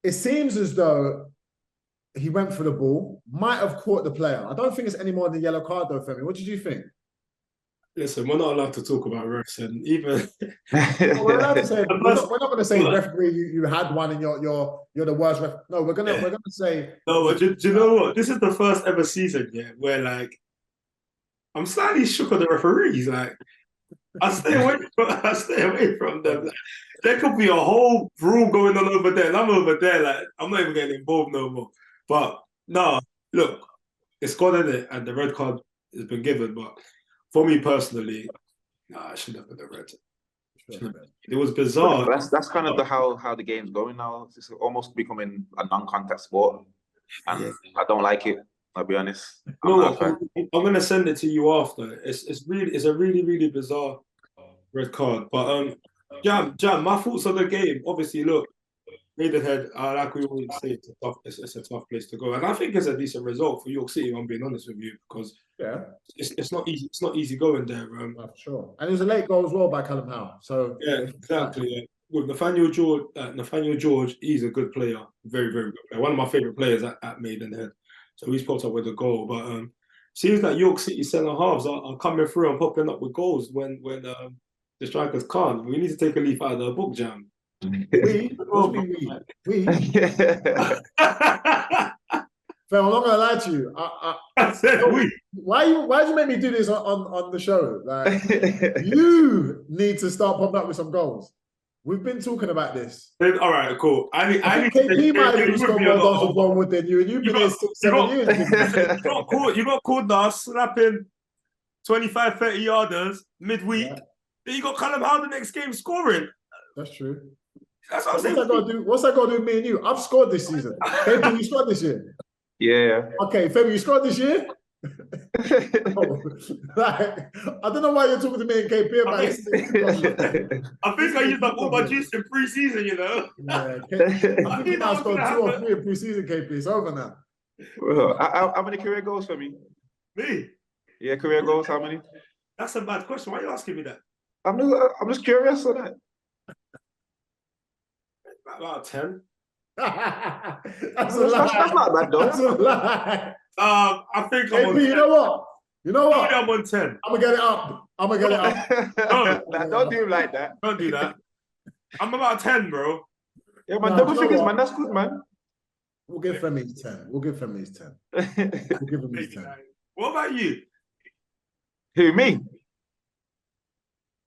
it seems as though he went for the ball, might have caught the player. I don't think it's any more than a yellow card though, Femi. What did you think? Listen, we're not allowed to talk about refs, and even we're allowed to say we're not going to say referee you had one and you're the worst ref. No, we're gonna say no. But do you know what? This is the first ever season, where like I'm slightly shook on the referees. Like I stay away from them. Like, there could be a whole rule going on over there, and I'm over there. Like I'm not even getting involved no more. But no, look, it's gone in it, and the red card has been given. But for me personally, I shouldn't have been the red. It was bizarre. That's kind of how the game's going now. It's almost becoming a non-contact sport, and I don't like it. I'll be honest. You I'm know not a what? fan. I'm gonna send it to you after. It's a really bizarre red card. But Jam, my thoughts on the game. Obviously, look, Maidenhead, like we always say, it's a tough place to go, and I think it's a decent result for York City. If I'm being honest with you, because Yeah, it's not easy. It's not easy going there. for sure. And it was a late goal as well by Callum Howe. So Yeah, exactly. Yeah. With Nathaniel George, he's a good player, very good player. One of my favorite players at Maidenhead. So he's popped up with a goal. But seems like York City centre halves are coming through and popping up with goals when the strikers can't. We need to take a leaf out of the book, Jam. we. Phil, I'm not gonna lie to you. I said we. Why do you make me do this on the show? Like, you need to start popping up with some goals. We've been talking about this. All right, cool. I need KP might have scored more goals with Bournemouth than you, and you've been here 6-7 years. You got called us slapping 25, 30 yarders midweek. Yeah. Then you got Callum Howe the next game scoring. That's true. That's what I'm saying. What's that got to do with me and you? I've scored this season. KP, you scored this year? Yeah. Okay, Femi, you scored this year? Like, I don't know why you're talking to me and KP about this. I think I used up all my juice in pre-season, you know. Yeah, I think I scored 2 or 3 in pre-season, KP. It's over now. Well, how many career goals for me? Me? Yeah, career goals. How many? That's a bad question. Why are you asking me that? I'm just curious on that. About 10. That's not bad, though. That's a lie. I think I'm on 10. You know what? I'm on 10. I'm gonna get it up. No, don't do it like that. Don't do that. I'm about 10, bro. Yeah, man, double figures, man. That's good, man. We'll give Femi his 10. We'll give him his 10. What about you? Who, me?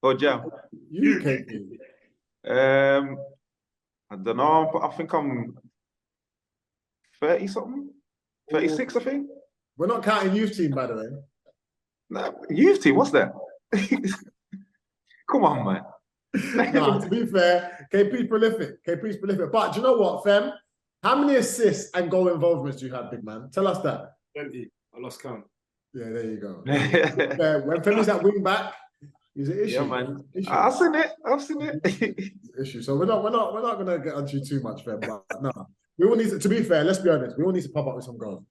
Or Jam? You, KP. I don't know, but I think I'm 30 something, 36, I think. We're not counting youth team, by the way. Nah, youth team, what's that? Come on, man. Nah, to be fair, KP's prolific. But do you know what, Fem? How many assists and goal involvements do you have, big man? Tell us that. 20. I lost count. Yeah, there you go. When Femi's at wing back, he's an issue. Yeah, man. I've seen it. Issue. So we're not gonna get onto you too much, Fem. But no, we all need to be fair. Let's be honest. We all need to pop up with some goals.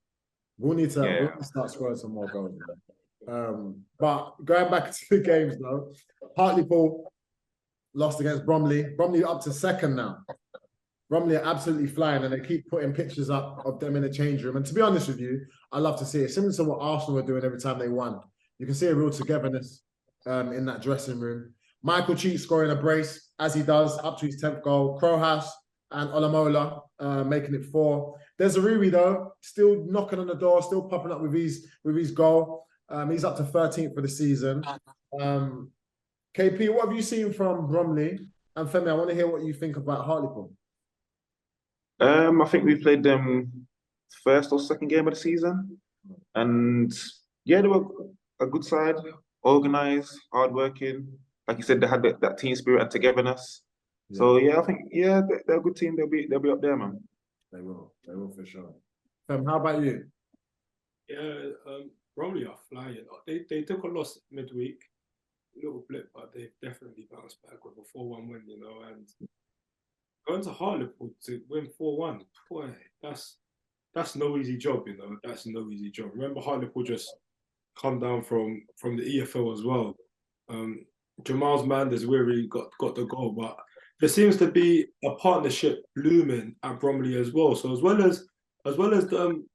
We all need to start scoring some more goals. But going back to the games though, Hartlepool lost against Bromley. Bromley up to second now. Bromley are absolutely flying, and they keep putting pictures up of them in the change room. And to be honest with you, I love to see it. Similar to what Arsenal were doing every time they won. You can see a real togetherness in that dressing room. Michael Cheek scoring a brace, as he does, up to his 10th goal. Crowhouse and Olamola making it 4. Desiree, though, still knocking on the door, still popping up with his goal. He's up to 13th for the season. KP, what have you seen from Bromley? And Femi, I want to hear what you think about Hartlepool. I think we played them first or second game of the season. And yeah, they were a good side, organised, hardworking. Like you said, they had that team spirit and togetherness. Yeah. So yeah, I think they're a good team. They'll be up there, man. They will for sure. Fem, how about you? Yeah, Bromley are flying. They took a loss midweek, a little blip, but they definitely bounced back with a 4-1 win, you know. And going to Hartlepool to win 4-1, boy, that's no easy job, you know. That's no easy job. Remember, Hartlepool just come down from the EFL as well. Jamal's man is where he got the goal, but there seems to be a partnership blooming at Bromley as well. So as well as them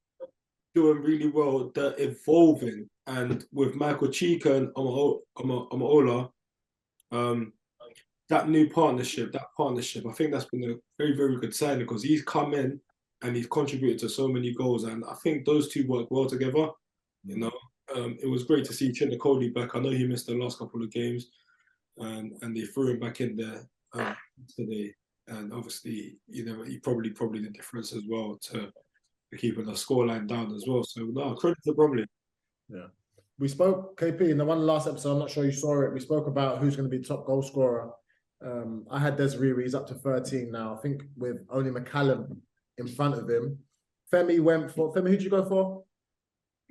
doing really well, they're evolving, and with Michael Chika and Amaola, that new partnership, I think that's been a very, very good sign, because he's come in and he's contributed to so many goals, and I think those two work well together. You know, it was great to see Chinakoli back. I know he missed the last couple of games, and they threw him back in there today. And obviously, you know, he probably the difference as well to keeping the scoreline down as well. So no, credit to Bromley. Yeah. We spoke, KP, in the one last episode, I'm not sure you saw it, we spoke about who's going to be top goal scorer. I had Desiree, he's up to 13 now, I think, with only McCallum in front of him. Femi, who'd you go for?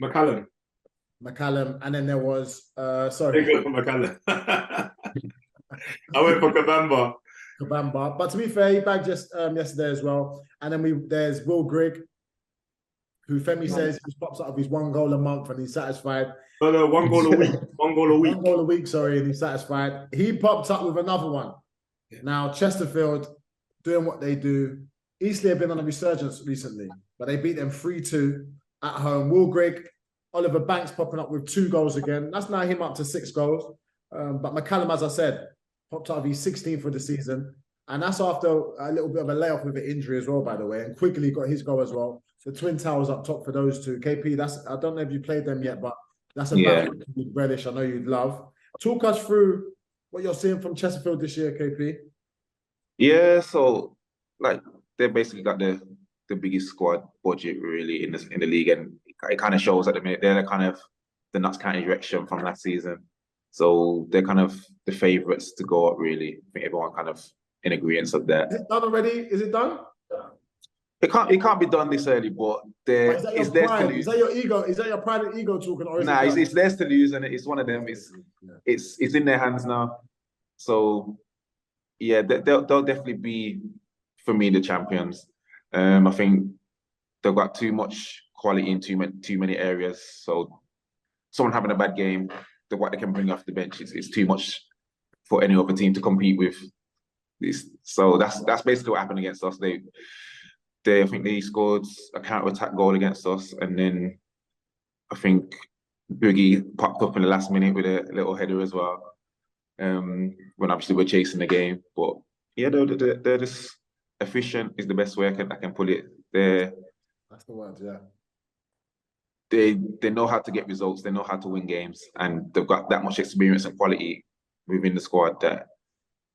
McCallum. And then there was They sorry, go for McCallum. I went for Kabamba. Kabamba. But to be fair, he bagged just yesterday as well. And then there's Will Grigg, who Femi says he pops out of his 1 goal a month and he's satisfied. No, 1 goal a week. 1 goal a week. 1 goal a week, sorry, and he's satisfied. He popped up with another one. Yeah. Now, Chesterfield doing what they do. Eastleigh have been on a resurgence recently, but they beat them 3-2 at home. Will Grigg, Oliver Banks popping up with 2 goals again. That's now him up to 6 goals. But McCallum, as I said, popped out of his 16th for the season. And that's after a little bit of a layoff with an injury as well, by the way. And Quigley got his goal as well. The Twin Towers up top for those two. KP, I don't know if you played them yet, but that's a battle with relish I know you'd love. Talk us through what you're seeing from Chesterfield this year, KP. Yeah, so like they basically got the biggest squad budget really in the league, and it kind of shows at the minute they're kind of the Notts County direction from last season. So they're kind of the favourites to go up really. I think everyone kind of in agreement of that. Is it done already? Is it done? It can't be done this early, but it's theirs to lose. Is that your ego? Is that your private ego talking? Or it's theirs to lose, and it's one of them. It's in their hands now. So yeah, they'll definitely be, for me, the champions. I think they've got too much quality in too many areas. So someone having a bad game, what they can bring off the bench is too much for any other team to compete with. So that's basically what happened against us. I think they scored a counter-attack goal against us, and then I think Boogie popped up in the last minute with a little header as well. When obviously we're chasing the game, but yeah, they're just efficient is the best way I can put it. That's the word, yeah. They know how to get results. They know how to win games, and they've got that much experience and quality within the squad that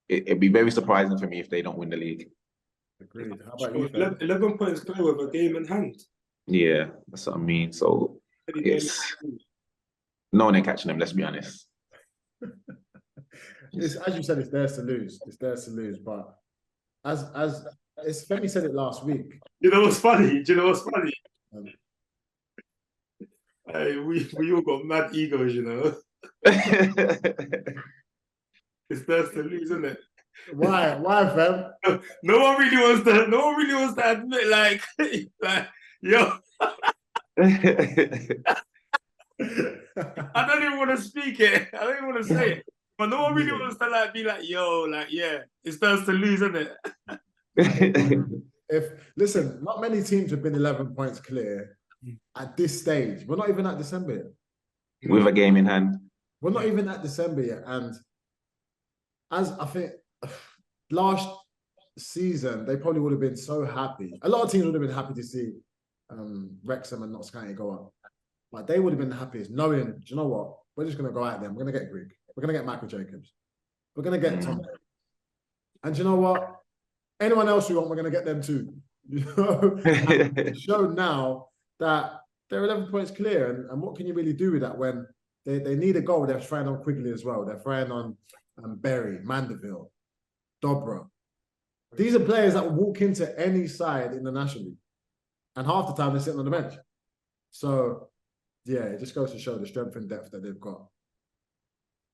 it'd be very surprising for me if they don't win the league. Agreed. How about you, Fem? 11 points clear with a game in hand. Yeah, that's what I mean. So it's no one ain't catching them. Let's be honest. As you said, it's theirs to lose. It's theirs to lose. But as Femi said it last week. You know what's funny? Do you know what's funny? Hey, we all got mad egos, you know. It's theirs to lose, isn't it? Why, fam? No one really wants to admit, like yo. I don't even want to speak it. I don't even want to say it. But no one really wants to be like, yo, yeah, it's theirs to lose, isn't it? Listen, not many teams have been 11 points clear at this stage. We're not even at December yet. With a game in hand. We're not even at December yet. And as I think last season, they probably would have been so happy. A lot of teams would have been happy to see Wrexham and Notts County go up. But they would have been the happiest knowing, do you know what? We're just going to go out there. We're going to get Grigg. We're going to get Michael Jacobs. We're going to get Tom. And do you know what? Anyone else we want, we're going to get them too. You know? It's shown now that they're 11 points clear. And what can you really do with that when they need a goal? They're trying on Quigley as well. They're trying on Berry, Mandeville, Dobra. These are players that will walk into any side in the National League. And half the time they're sitting on the bench. So, yeah, it just goes to show the strength and depth that they've got.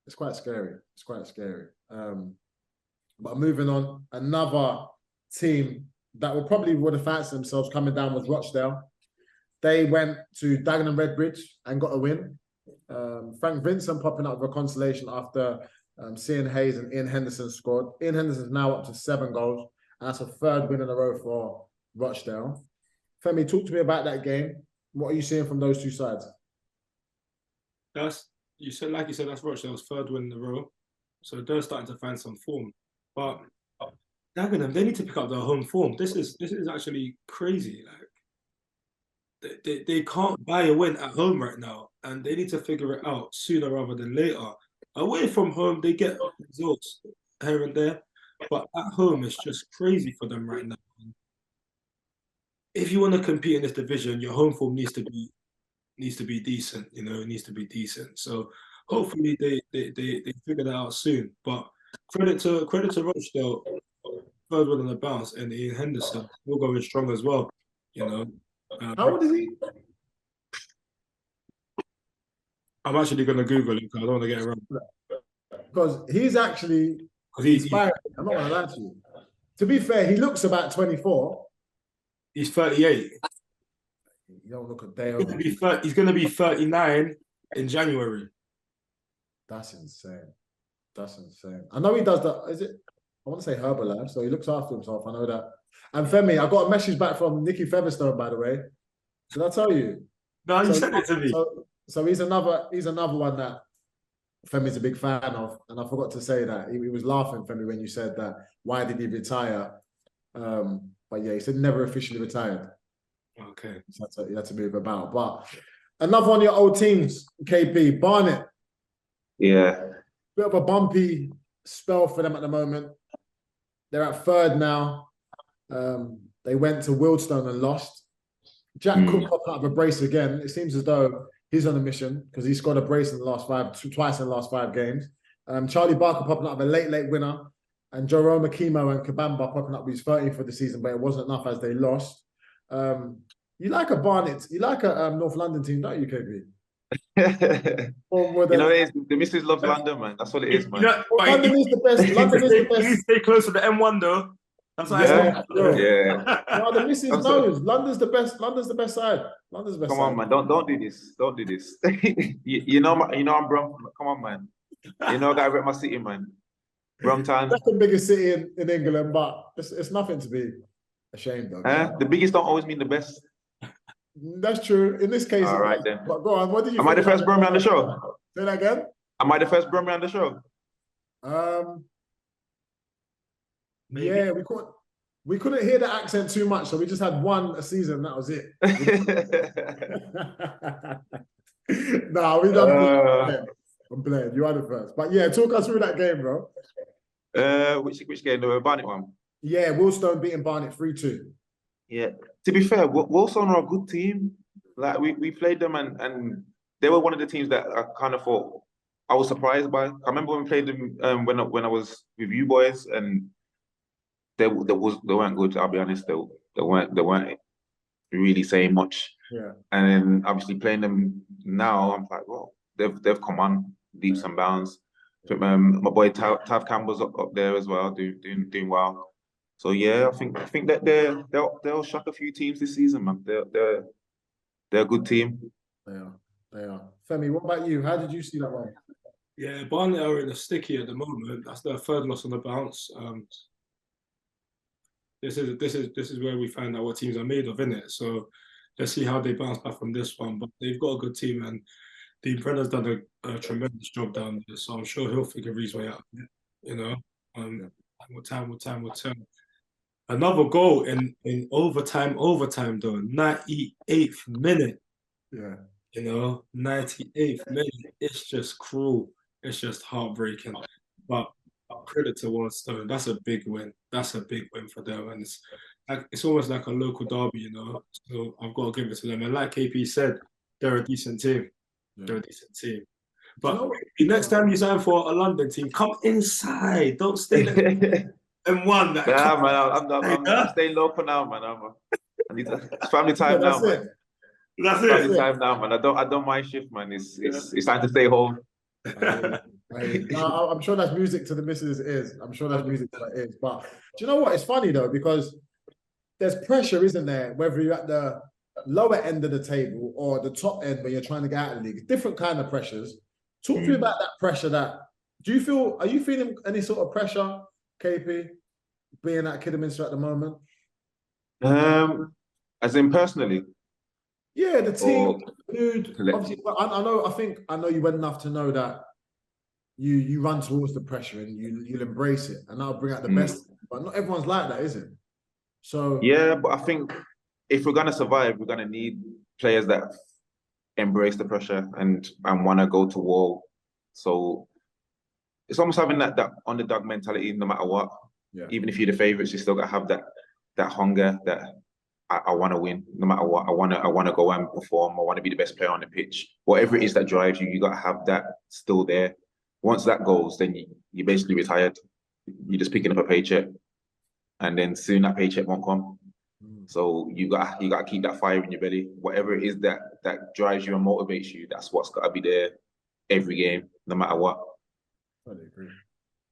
It's quite scary. It's quite scary. But moving on, another team that would have fancied themselves coming down was Rochdale. They went to Dagenham Redbridge and got a win. Frank Vincent popping up with a consolation after seeing Hayes and Ian Henderson scored. Ian Henderson's now up to 7 goals, and that's a 3rd win in a row for Rochdale. Femi, talk to me about that game. What are you seeing from those two sides? That's Rochdale's 3rd win in a row. So they're starting to find some form. But Dagenham, they need to pick up their home form. This is actually crazy. Like they can't buy a win at home right now, and they need to figure it out sooner rather than later. Away from home, they get results here and there, but at home, it's just crazy for them right now. If you want to compete in this division, your home form needs to be decent. You know, it needs to be decent. So hopefully they figure that out soon. But credit to Rochdale, 3rd win on the bounce, and Ian Henderson will go in strong as well. You know. How old is he? I'm actually going to Google him because I don't want to get it wrong. Because he's actually inspiring. I'm not going to lie to you. To be fair, he looks about 24. He's 38. You don't look a day over. He's going to be 39 in January. That's insane. That's insane. I know he does that. Is it? I want to say Herbalife, so he looks after himself. I know that. And Femi, I got a message back from Nicky Featherstone, by the way. Did I tell you? No, you sent it to me. So he's another one that Femi's a big fan of. And I forgot to say that. He was laughing, Femi, when you said that. Why did he retire? But yeah, he said never officially retired. Okay. So he had to move about. But another one of your old teams, KP, Barnet. Yeah. Bit of a bumpy spell for them at the moment. They're at third now. They went to Wealdstone and lost. Jack Cook popped out of a brace again. It seems as though he's on a mission because he scored a brace in the last twice in the last 5 games. Charlie Barker popping out of a late winner. And Jerome Akimo and Kabamba popping up with his 30 for the season, but it wasn't enough as they lost. You like a Barnet, you like a North London team, don't you, KB? You know, the missus loves London, man. That's what it is, man. London is the best. London is the best. You stay close to the M1, though. That's what Yeah. No, the missus knows London's the best. London's the best side. London's the best. Come on, man. Don't do this. Don't do this. you know I'm Brum. Come on, man. You know I gotta rep my city, man. Brumtown. That's the biggest city in England, but it's nothing to be ashamed of. The biggest don't always mean the best. That's true. In this case, all right then. But go on. What did you? Am I the first Brummy on the show? Say that again. Am I the first Brummy on the show? Maybe. Yeah, we couldn't hear the accent too much, so we just had one a season. That was it. No, we done. I'm playing. You are the first, but yeah, talk us through that game, bro. Which game? The Barnet one. Yeah, Wealdstone beating Barnet 3-2. Yeah. To be fair, Wealdstone are a good team. Like we played them and they were one of the teams that I kind of thought I was surprised by. I remember when we played them when I was with you boys and they weren't good. I'll be honest, they weren't really saying much. Yeah. And then obviously playing them now, I'm like, well, they've come on leaps and bounds. My boy Tav Campbell's up there as well, doing well. So yeah, I think that they'll shock a few teams this season, man. They're a good team. They are. Femi, what about you? How did you see that one? Yeah, Barnet are in a sticky at the moment. That's their 3rd loss on the bounce. This is where we find out what teams are made of, innit? So let's see how they bounce back from this one. But they've got a good team, and Dean Brenner's done a tremendous job down there. So I'm sure he'll figure his way out. You know, time will tell. Another goal in overtime though, 98th minute. Yeah. You know, 98th minute. It's just cruel. It's just heartbreaking. But credit to Wealdstone. That's a big win. That's a big win for them. And it's almost like a local derby, you know. So I've got to give it to them. And like KP said, they're a decent team. Yeah. They're a decent team. But next time you sign for a London team, come inside. Don't stay there. And one that. Nah, man, I'm staying local now, man. It's family time now, man. That's it. Family time now, man. I don't mind shift, man. It's time to stay home. I'm sure that's music to the missus' ears. I'm sure that's music to her ears. But do you know what? It's funny though, because there's pressure, isn't there? Whether you're at the lower end of the table or the top end where you're trying to get out of the league, different kind of pressures. Talk to me about that pressure. Are you feeling any sort of pressure, KP, being at Kidderminster at the moment? As in personally? Yeah, the team, dude. Obviously, I know you well enough to know that you run towards the pressure and you'll embrace it, and that'll bring out the best. But not everyone's like that, is it? So yeah, but I think if we're gonna survive, we're gonna need players that embrace the pressure and want to go to war. So it's almost having that underdog mentality, no matter what. Yeah. Even if you're the favourites, you still gotta have that hunger that I want to win, no matter what. I want to go and perform. I want to be the best player on the pitch. Whatever it is that drives you, you got to have that still there. Once that goes, then you're basically retired. You're just picking up a paycheck, and then soon that paycheck won't come. So you got to keep that fire in your belly. Whatever it is that drives you and motivates you, that's what's got to be there every game, no matter what. Totally agree.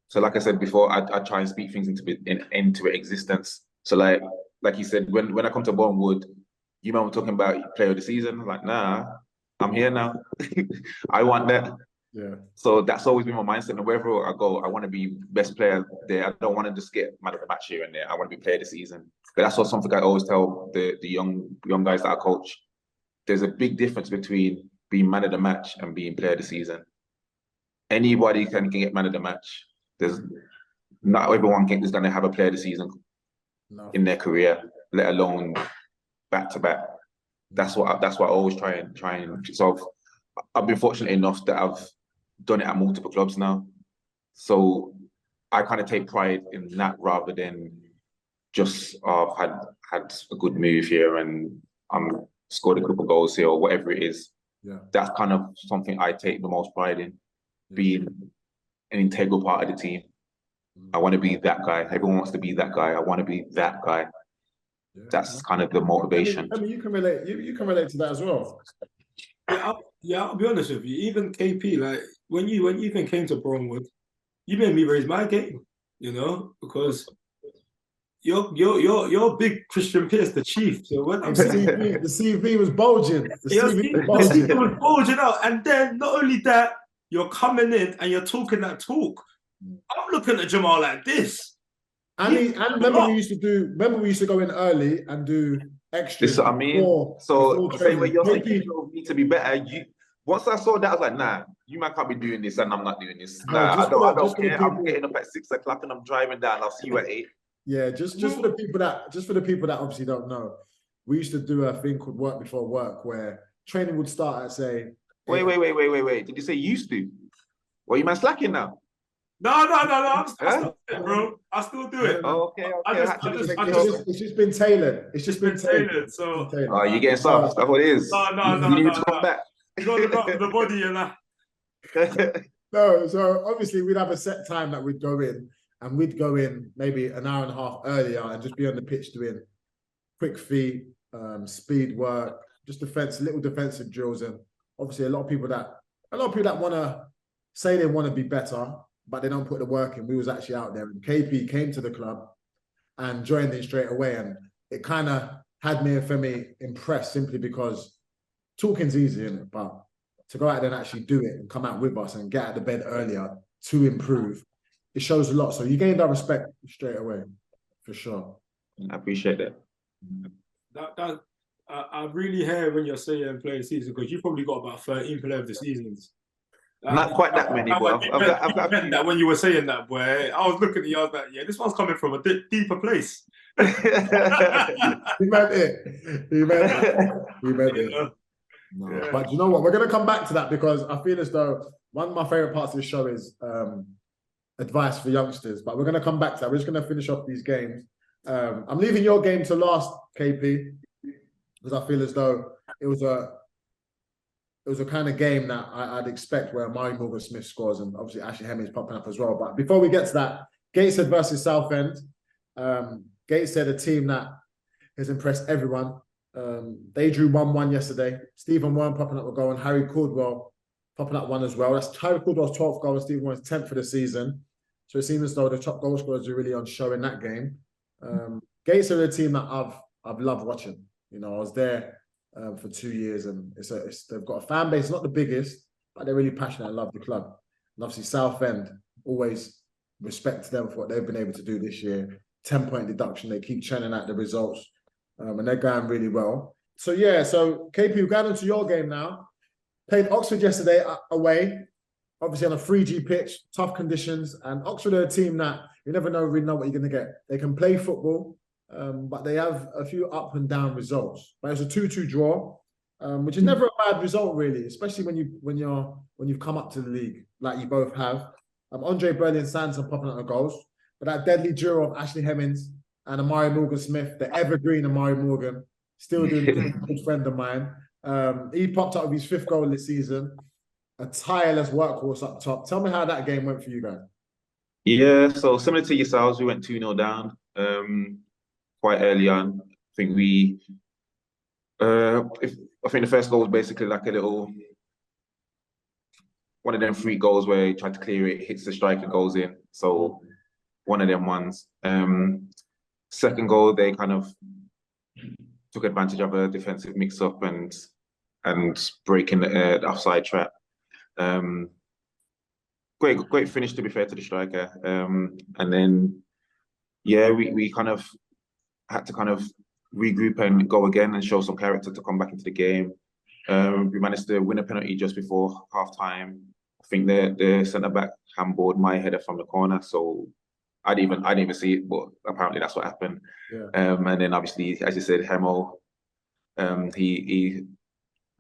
So like I said before, I try and speak things into existence. So like you said, when I come to Bournemouth, you remember talking about player of the season? I'm like, nah, I'm here now. I want that. Yeah. So that's always been my mindset. And wherever I go, I want to be best player there. I don't want to just get man of the match here and there. I want to be player of the season. But that's something I always tell the young guys that I coach. There's a big difference between being man of the match and being player of the season. Anybody can get man of the match. There's not everyone is going to have a player of the season in their career, let alone back to back. That's what I always try and. So I've been fortunate enough that I've done it at multiple clubs now. So I kind of take pride in that rather than just I've had a good move here and I'm scored a couple of goals here or whatever it is. Yeah. That's kind of something I take the most pride in, being an integral part of the team. I want to be that guy. Everyone wants to be that guy. I want to be that guy. Yeah. That's kind of the motivation. I mean, you can relate. You can relate to that as well. Yeah, I'll be honest with you. Even KP, like when you even came to Bournemouth, you made me raise my game. You know, because you're big Krystian Pearce, the chief. So when I'm saying the CV was bulging. The CV was bulging out, and then not only that, you're coming in and you're talking that talk. I'm looking at Jamal like this. And remember we used to go in early and do extras. This is what I mean. So the same way you're saying you need to be better. Once I saw that, I was like, nah, you might can't be doing this and I'm not doing this. Nah, I don't care. I'm getting up at 6 o'clock and I'm driving down. I'll see you at 8. Yeah, just for the people that obviously don't know, we used to do a thing called work before work where training would start at say. Wait. Did you say used to? Well, you man slacking now? No. I still do it, bro. I still do it. Okay. It's just been tailored. It's just been tailored. So. Oh, you getting soft? That's what it is. No. You need to come back. You got to look after the body and that. No, so obviously we'd have a set time that we'd go in, and we'd go in maybe an hour and a half earlier and just be on the pitch doing quick feet, speed work, just little defensive drills, and obviously a lot of people that want to say they want to be better, but they don't put the work in. We was actually out there, and KP came to the club and joined in straight away, and it kind of had me and Femi impressed simply because talking's easy, isn't it? But to go out there and actually do it and come out with us and get out of bed earlier to improve, it shows a lot. So you gained our respect straight away, for sure. I appreciate that. I really hear when you're saying player of the season, because you've probably got about 13 player of the seasons. Not quite that many, boy. I've got that when you were saying that, boy. I was looking at you, I was like, yeah, this one's coming from a deeper place. He meant it. He meant it. No. Yeah. But you know what? We're going to come back to that because I feel as though one of my favorite parts of the show is advice for youngsters. But we're going to come back to that. We're just going to finish off these games. I'm leaving your game to last, KP, because I feel as though it was a kind of game that I'd expect where Murray Morgan-Smith scores, and obviously Ashley Hemming's popping up as well. But before we get to that, Gateshead versus Southend. Gateshead, a team that has impressed everyone. They drew 1-1 yesterday. Stephen Warren popping up a goal and Harry Caldwell popping up one as well. That's Harry Caldwell's 12th goal and Stephen Warren's 10th for the season. So it seems as though the top goal scorers are really on show in that game. Gateshead are a team that I've loved watching. You know, I was there for 2 years, and they've got a fan base, not the biggest, but they're really passionate and love the club. And obviously Southend, always respect to them for what they've been able to do this year. 10-point deduction, they keep churning out the results, and they're going really well. So KP, we're going into your game now. Played Oxford yesterday away, obviously on a 3G pitch, tough conditions, and Oxford are a team that you never really know what you're going to get. They can play football, but they have a few up and down results. But it's a 2-2 draw, which is never a bad result, really, especially when you've come up to the league like you both have. Andre Burley and Sanson popping out the goals, but that deadly duo of Ashley Hemmings and Amari Morgan-Smith, the evergreen Amari Morgan, still doing a good friend of mine. He popped up with his 5th goal this season. A tireless workhorse up top. Tell me how that game went for you guys. Yeah, so similar to yourselves, we went 2-0 down quite early on. I think I think the first goal was basically like a little one of them free goals where he tried to clear it, hits the striker, goes in. So one of them ones. Second goal, they kind of took advantage of a defensive mix-up and breaking the offside trap. Great finish, to be fair to the striker. And then, yeah, we kind of had to kind of regroup and go again and show some character to come back into the game. We managed to win a penalty just before half-time. I think the centre-back handballed my header from the corner, so I didn't even see it, but apparently that's what happened. Yeah. And then obviously, as you said, Jamal, he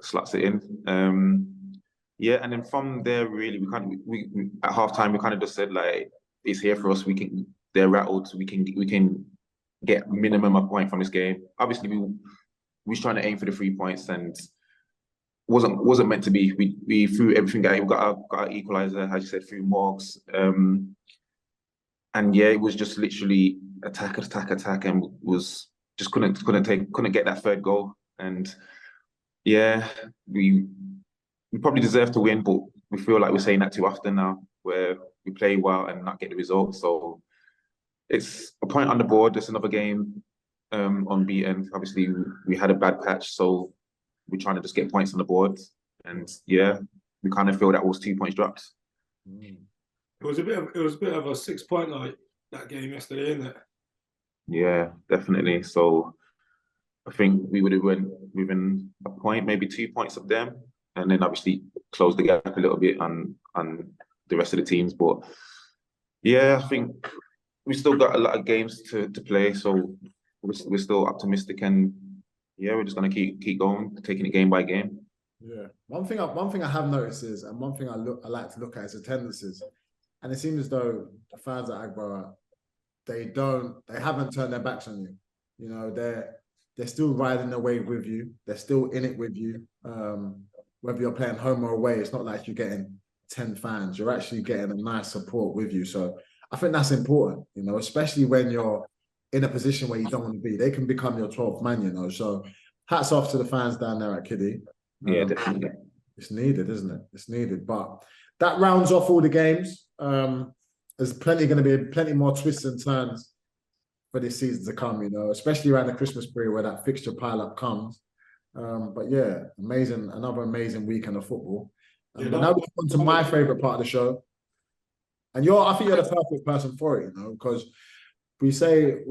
slots it in. Yeah, and then from there, really, we at halftime we kind of just said like, it's here for us. They're rattled. We can get minimum a point from this game. Obviously, we was trying to aim for the 3 points and wasn't meant to be. We threw everything at it. We got our equaliser, as you said, through Morgs. And yeah, it was just literally attack, and was just couldn't get that third goal. And yeah, we probably deserve to win, but we feel like we're saying that too often now, where we play well and not get the result. So it's a point on the board. There's another game unbeaten. Obviously, we had a bad patch, so we're trying to just get points on the board. And yeah, we kind of feel that was 2 points dropped. It was a bit of a 6-pointer that game yesterday, isn't it? Yeah, definitely. So I think we would have went within a point, maybe 2 points of them, and then obviously close the gap a little bit on the rest of the teams. But yeah, I think we still got a lot of games to play, so we're still optimistic, and yeah, we're just gonna keep going, taking it game by game. Yeah, one thing I have noticed is, and one thing I like to look at is attendances, and it seems as though the fans at Agbara, they haven't turned their backs on you. You know, they're still riding the wave with you. They're still in it with you. Whether you're playing home or away, it's not like you're getting 10 fans. You're actually getting a nice support with you. So I think that's important, you know, especially when you're in a position where you don't want to be. They can become your 12th man, you know. So hats off to the fans down there at Kiddie. Yeah, definitely. It's needed, isn't it? It's needed. But that rounds off all the games. There's going to be plenty more twists and turns for this season to come, you know, especially around the Christmas period where that fixture pile-up comes. But yeah, another amazing weekend of football. But now we come on to my favourite part of the show. And I think you're the perfect person for it, you know, because we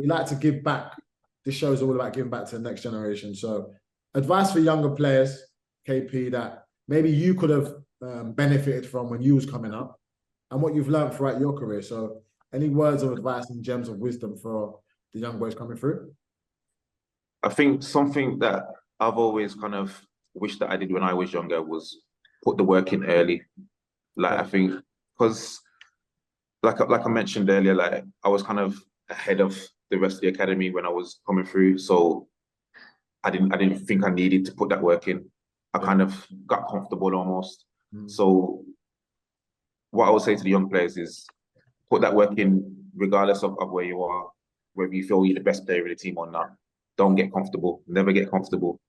like to give back. This show is all about giving back to the next generation. So advice for younger players, KP, that maybe you could have benefited from when you was coming up, and what you've learned throughout your career. So any words of advice and gems of wisdom for the young boys coming through? I think something that I've always kind of wished that I did when I was younger was put the work in early. Like, I think, because like I mentioned earlier, like I was kind of ahead of the rest of the academy when I was coming through. So I didn't think I needed to put that work in. I kind of got comfortable almost. So what I would say to the young players is put that work in regardless of where you are, whether you feel you're the best player in the team or not. Don't get comfortable. Never get comfortable.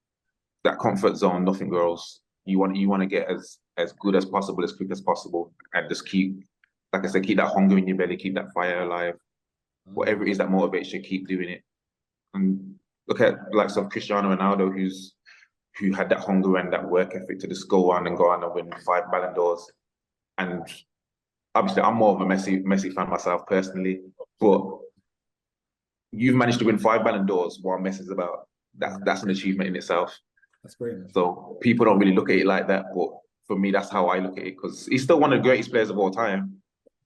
That comfort zone, nothing grows. You want to get as good as possible, as quick as possible, and just keep, like I said, keep that hunger in your belly, keep that fire alive. Whatever it is that motivates you, keep doing it. And look at the likes of Cristiano Ronaldo, who had that hunger and that work ethic to just go on and win 5 Ballon d'Ors. And obviously, I'm more of a Messi fan myself personally, but you've managed to win 5 Ballon d'Ors while Messi's about. That's an achievement in itself. That's great. So people don't really look at it like that, but for me, that's how I look at it, because he's still one of the greatest players of all time.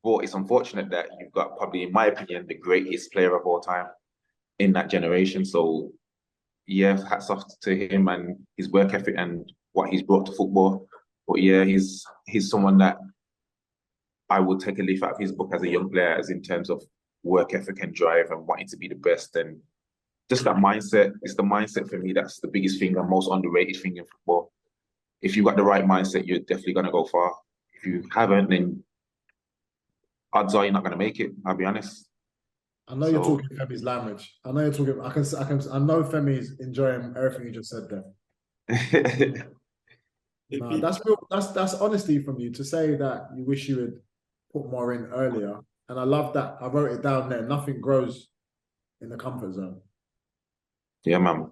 But it's unfortunate that you've got, probably, in my opinion, the greatest player of all time in that generation. So yeah, hats off to him and his work ethic and what he's brought to football. But yeah, he's someone that I would take a leaf out of his book as a young player, as in terms of work ethic and drive and wanting to be the best, and just that mindset. It's the mindset for me that's the biggest thing and most underrated thing in football. If you've got the right mindset, you're definitely going to go far. If you haven't, then odds are you're not going to make it. I'll be honest. I know you're talking Femi's language. I know you're talking. I know Femi's enjoying everything you just said there. No, that's real. That's honesty from you to say that you wish you had put more in earlier. And I love that. I wrote it down there. Nothing grows in the comfort zone. Yeah, man.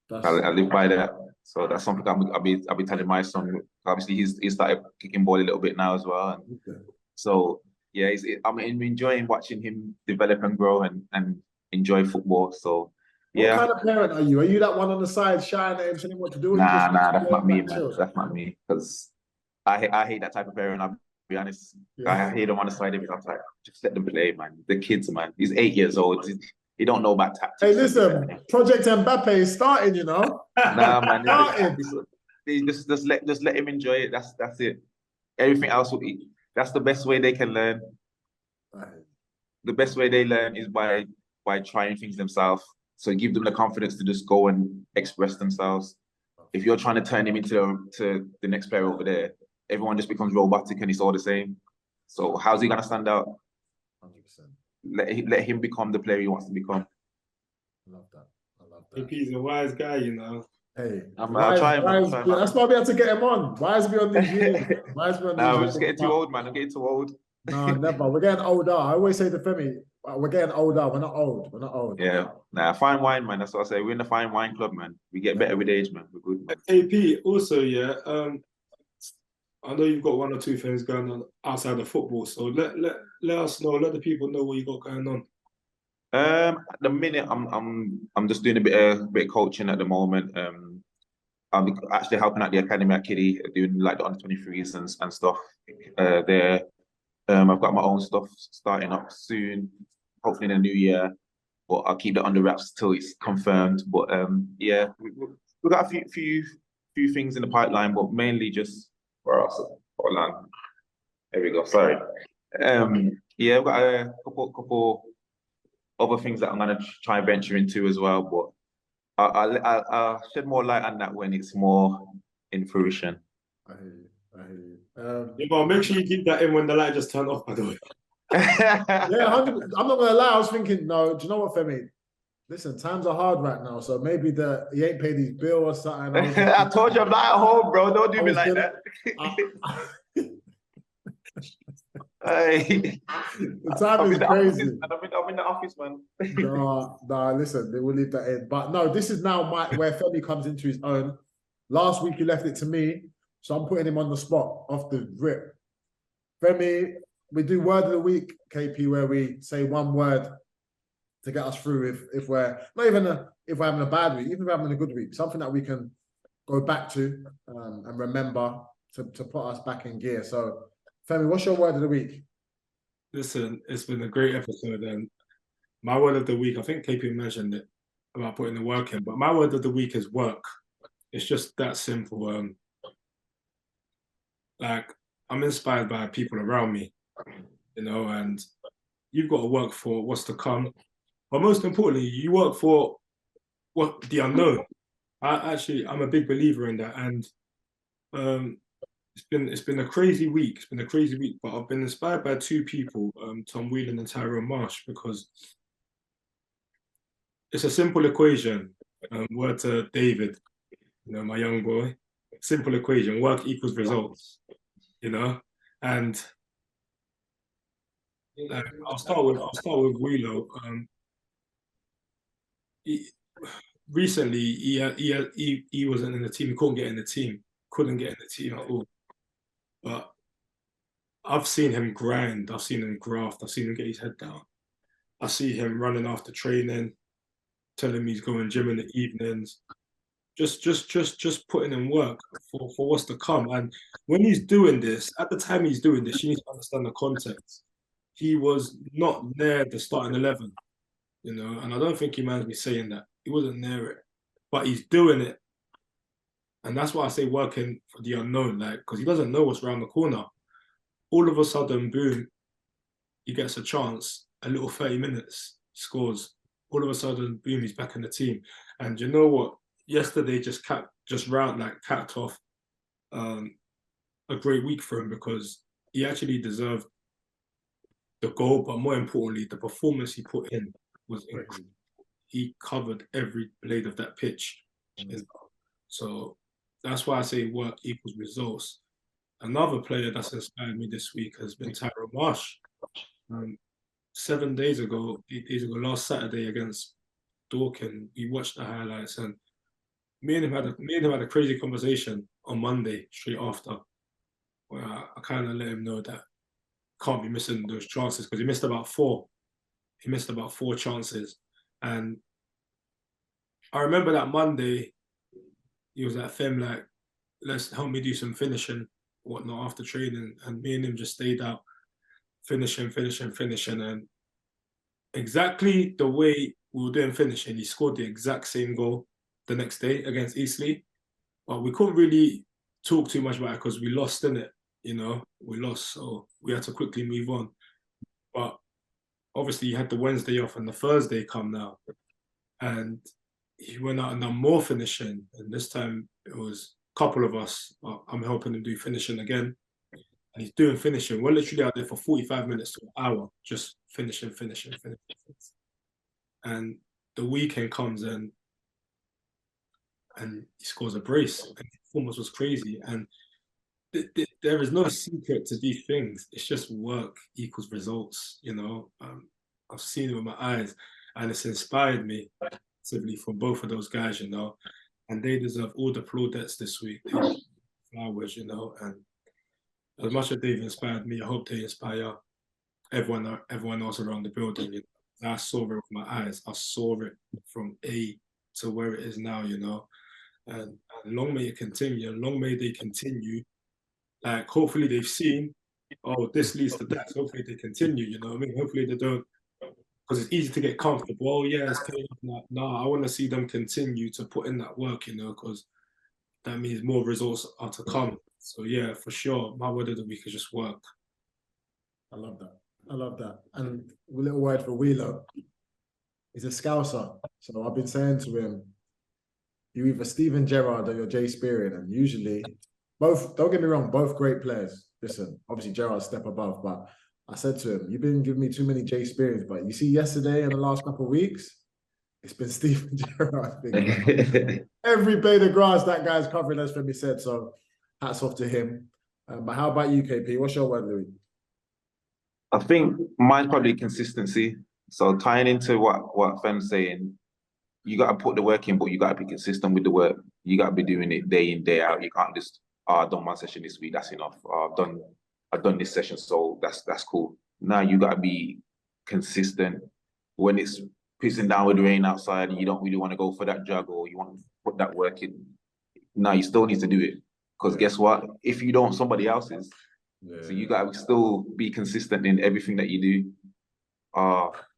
That's I live by that. So that's something I'll be telling my son. Obviously, he's started kicking ball a little bit now as well. And okay. so yeah, I'm enjoying watching him develop and grow and enjoy football. So What yeah. kind of parent are you? Are you that one on the side shouting at him, telling him what to do? Or you Nah, just that's not me, back man. chill? That's not me. Because I hate that type of parent. I'll be honest. Yeah. I hate them on the side of it. I'm like, just let them play, man. The kids, man. He's 8 years old. He don't know about tactics. Hey, listen, Project Mbappe is starting, you know. Nah, man. Started. Just let him enjoy it. That's it. Everything else will be. That's the best way they can learn. The best way they learn is by trying things themselves. So give them the confidence to just go and express themselves. If you're trying to turn him into the next player over there, everyone just becomes robotic and it's all the same. So how's he gonna stand out? 100%. Let him become the player he wants to become. I love that. He's a wise guy, you know. Hey, I'll try him. That's why we had to get him on. Why is he on these videos? Why is he on these Nah, we're just getting too old, man. I'm getting too old. No, never. We're getting older. I always say to Femi, we're getting older. We're not old. We're not old. Yeah. Nah, fine wine, man. That's what I say. We're in the fine wine club, man. We get better with age, man. We're good, man. AP, also, yeah, I know you've got one or two things going on outside of football, so let us know, let the people know what you got going on. At the minute, I'm just doing a bit of coaching at the moment. I'm actually helping out the academy at Kiddie, doing like the under-23s and stuff there. I've got my own stuff starting up soon, hopefully in the new year. But I'll keep that under wraps till it's confirmed. But yeah, we've got a few things in the pipeline, but mainly just for us. Hold on. There we go. Sorry. Yeah, we've got a couple other things that I'm gonna try and venture into as well. But I'll shed more light on that when it's more in fruition. I hear you. Yeah, but make sure you keep that in when the light just turned off, by the way. Yeah, 100%. I'm not gonna lie. I was thinking, no. Do you know what, Femi? Listen, times are hard right now, so maybe he ain't paid his bill or something. I told you I'm not at home, bro. Don't do me like that. Hey. The time is crazy. I'm in the office, man. No, listen, we'll leave that in. But no, this is now where Femi comes into his own. Last week, you left it to me, so I'm putting him on the spot off the rip. Femi, we do word of the week, KP, where we say one word to get us through if we're not even if we're having a bad week, even if we're having a good week, something that we can go back to and remember to put us back in gear. So, Femi, what's your word of the week? Listen, it's been a great episode, and my word of the week, I think KP mentioned it about putting the work in, but my word of the week is work. It's just that simple. Like, I'm inspired by people around me, you know, and you've got to work for what's to come. But most importantly, you work for what the unknown. I'm a big believer in that. And it's been a crazy week. It's been a crazy week, but I've been inspired by two people, Tom Whelan and Tyrone Marsh, because it's a simple equation. Word to David, you know, my young boy. Simple equation: work equals results. You know, and I'll start with Wheelo. Recently, he wasn't in the team. He couldn't get in the team at all. But I've seen him grind. I've seen him graft. I've seen him get his head down. I see him running after training, telling me he's going gym in the evenings. Just putting in work for what's to come. And when he's doing this, at the time he's doing this, you need to understand the context. He was not near the starting 11, you know, and I don't think he minds me saying that. He wasn't near it, but he's doing it. And that's why I say working for the unknown, like, because he doesn't know what's around the corner. All of a sudden, boom, he gets a chance, a little 30 minutes, scores. All of a sudden, boom, he's back in the team. And you know what? Yesterday just capped off a great week for him, because he actually deserved the goal, but more importantly, the performance he put in was incredible. He covered every blade of that pitch. So that's why I say work equals results. Another player that's inspired me this week has been Tyrone Marsh. 7 days ago, 8 days ago, last Saturday against Dorking, we watched the highlights, and me and him had a crazy conversation on Monday straight after, where I kind of let him know that can't be missing those chances, because he missed about four. He missed about 4 chances, and I remember that Monday he was like, "Fem, like, let's help me do some finishing, whatnot after training," and me and him just stayed out finishing, and exactly the way we were doing finishing, he scored the exact same goal the next day against Eastleigh. But we couldn't really talk too much about it because we lost, in it. We lost, so we had to quickly move on. But obviously, he had the Wednesday off and the Thursday come now, and he went out and done more finishing. And this time it was a couple of us. I'm helping him do finishing again. And he's doing finishing. We're literally out there for 45 minutes to an hour, just finishing. And the weekend comes in and he scores a brace. And the performance was crazy. And there is no secret to these things. It's just work equals results, I've seen it with my eyes, and it's inspired me massively from both of those guys, and they deserve all the plaudits this week. Flowers, and as much as they've inspired me, I hope they inspire everyone else around the building. I saw it with my eyes. I saw it from A to where it is now, and long may it continue, and long may they continue. Like, hopefully they've seen, oh, this leads to that. So hopefully they continue, you know what I mean? Hopefully they don't, because it's easy to get comfortable. Oh, yeah, it's paying off. No, I want to see them continue to put in that work, because that means more results are to come. So, yeah, for sure, my word of the week is just work. I love that. And a little word for Wheeler. He's a Scouser. So I've been saying to him, you're either Steven Gerrard or you're Jay Spearing. And usually, both, don't get me wrong, both great players. Listen, obviously Gerrard's a step above, but I said to him, you've been giving me too many Jay Spearings, but you see yesterday and the last couple of weeks, it's been Steven Gerrard. Every blade of grass that guy's covering, as Femi said. So hats off to him. But how about you, KP? What's your word, Louis? I think mine's probably consistency. So tying into what Fem's saying, you got to put the work in, but you got to be consistent with the work. You got to be doing it day in, day out. You can't just, I've done one session this week, that's enough. I've done this session, so that's cool. Now you got to be consistent. When it's pissing down with the rain outside and you don't really want to go for that jog, or you want to put that work in, now you still need to do it. Because guess what? If you don't, somebody else is. So you got to still be consistent in everything that you do.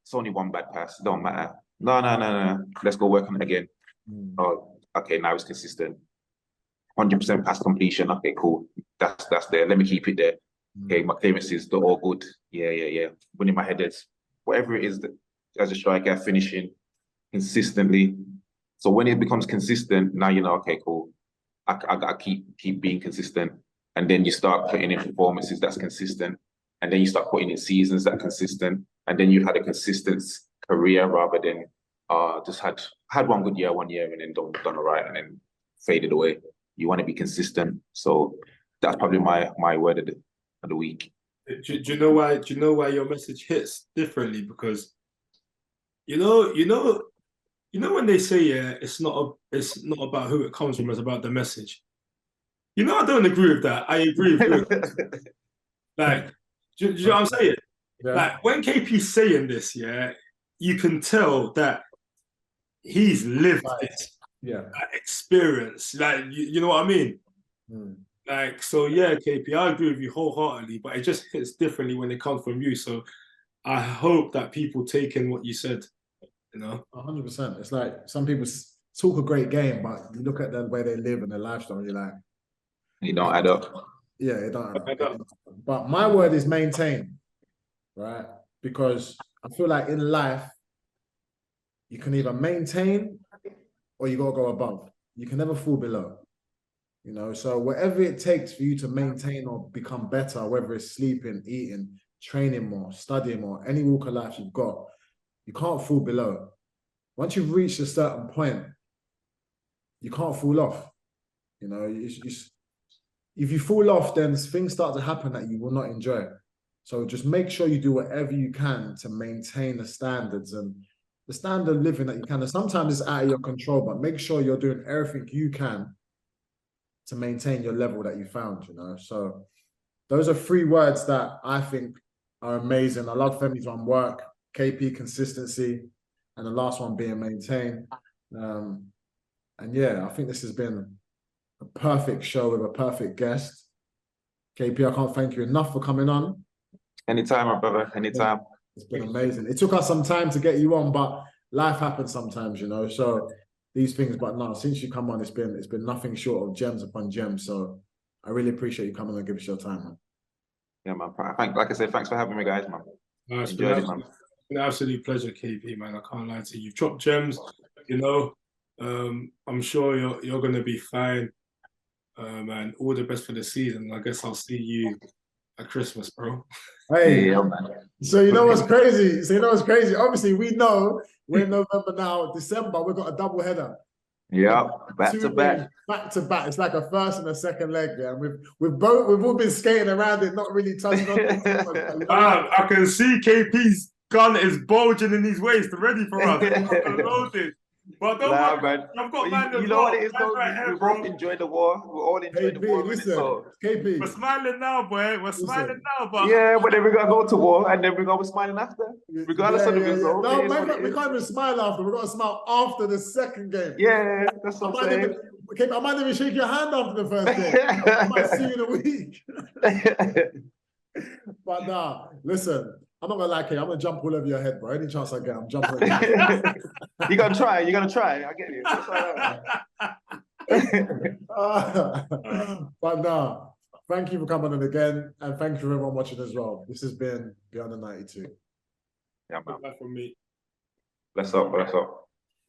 It's only one bad pass, don't matter. No. Let's go work on it again. Okay, now it's consistent. 100% pass completion. Okay, cool. That's there. Let me keep it there. Okay, my clearances, they're all good. Yeah. Winning my headers. Whatever it is that as a striker, finishing consistently. So when it becomes consistent, now you know, okay, cool. I gotta keep being consistent. And then you start putting in performances that's consistent. And then you start putting in seasons that are consistent. And then you've had a consistent career rather than just had one good year, 1 year, and then done all right and then faded away. You want to be consistent. So that's probably my word of the week. Do you know why? Do you know why your message hits differently? Because you know when they say it's not about who it comes from, it's about the message. I don't agree with that. I agree with you. Like, do you know what I'm saying? Yeah. Like, when KP's saying this, you can tell that he's lived this experience. Like, you know what I mean? Like, so yeah, KP, I agree with you wholeheartedly, but it just hits differently when it comes from you. So I hope that people take in what you said, 100%. It's like some people talk a great game, but you look at the way they live and their lifestyle, and you're like, you don't add up. Yeah, it don't add up. But my word is maintain, right? Because I feel like in life, you can either maintain or you got to go above. You can never fall below. So whatever it takes for you to maintain or become better, whether it's sleeping, eating, training more, studying more, any walk of life you've got, you can't fall below. Once you've reached a certain point, you can't fall off. You know, if you fall off, then things start to happen that you will not enjoy. So just make sure you do whatever you can to maintain the standards and the standard of living that you can. And sometimes it's out of your control, but make sure you're doing everything you can to maintain your level that you found, you know. So those are 3 words that I think are amazing. I love Femi's one, work, KP, consistency, and the last one being maintain. And yeah, I think this has been a perfect show with a perfect guest. KP, I can't thank you enough for coming on. Anytime, my brother, anytime. It's been amazing. It took us some time to get you on, but life happens sometimes, you know. So these things, but no, since you come on, it's been nothing short of gems upon gems. So I really appreciate you coming and giving us your time, man. Yeah, man. Like I said, thanks for having me, guys, man. Nice, Enjoyed it, man. An absolute pleasure, KP, man. I can't lie to you. You've dropped gems, you know. I'm sure you're gonna be fine. And all the best for the season. I guess I'll see you at Christmas, bro. Hey, yeah, man. So you know what's crazy? Obviously, we know we're in November now. December, we've got a double header. Yeah, back to back. Back to back. It's like a first and a second leg. Yeah, we've all been skating around it, not really touching on it. I can see KP's gun is bulging in his waist, ready for us. Loaded. But don't worry, man. I've got man you know what it is, though? We both enjoy the war. We all enjoy the war. Listen, so. KP. We're smiling now, boy. We're smiling now, but yeah, but then we're gonna go to war, and then we're gonna be smiling after, regardless of the result. No, man, we can't even smile after. We're gonna smile after the second game. Yeah, that's what I'm saying. I might even shake your hand after the first game. I might see you in a week. But nah, listen. I'm not gonna lie, Kate. I'm gonna jump all over your head, bro. Any chance I get, I'm jumping. You're gonna try. You're gonna try. I get you. But nah, thank you for coming on again, and thank you for everyone watching as well. This has been Beyond the 92. Yeah, man. From me. Bless up.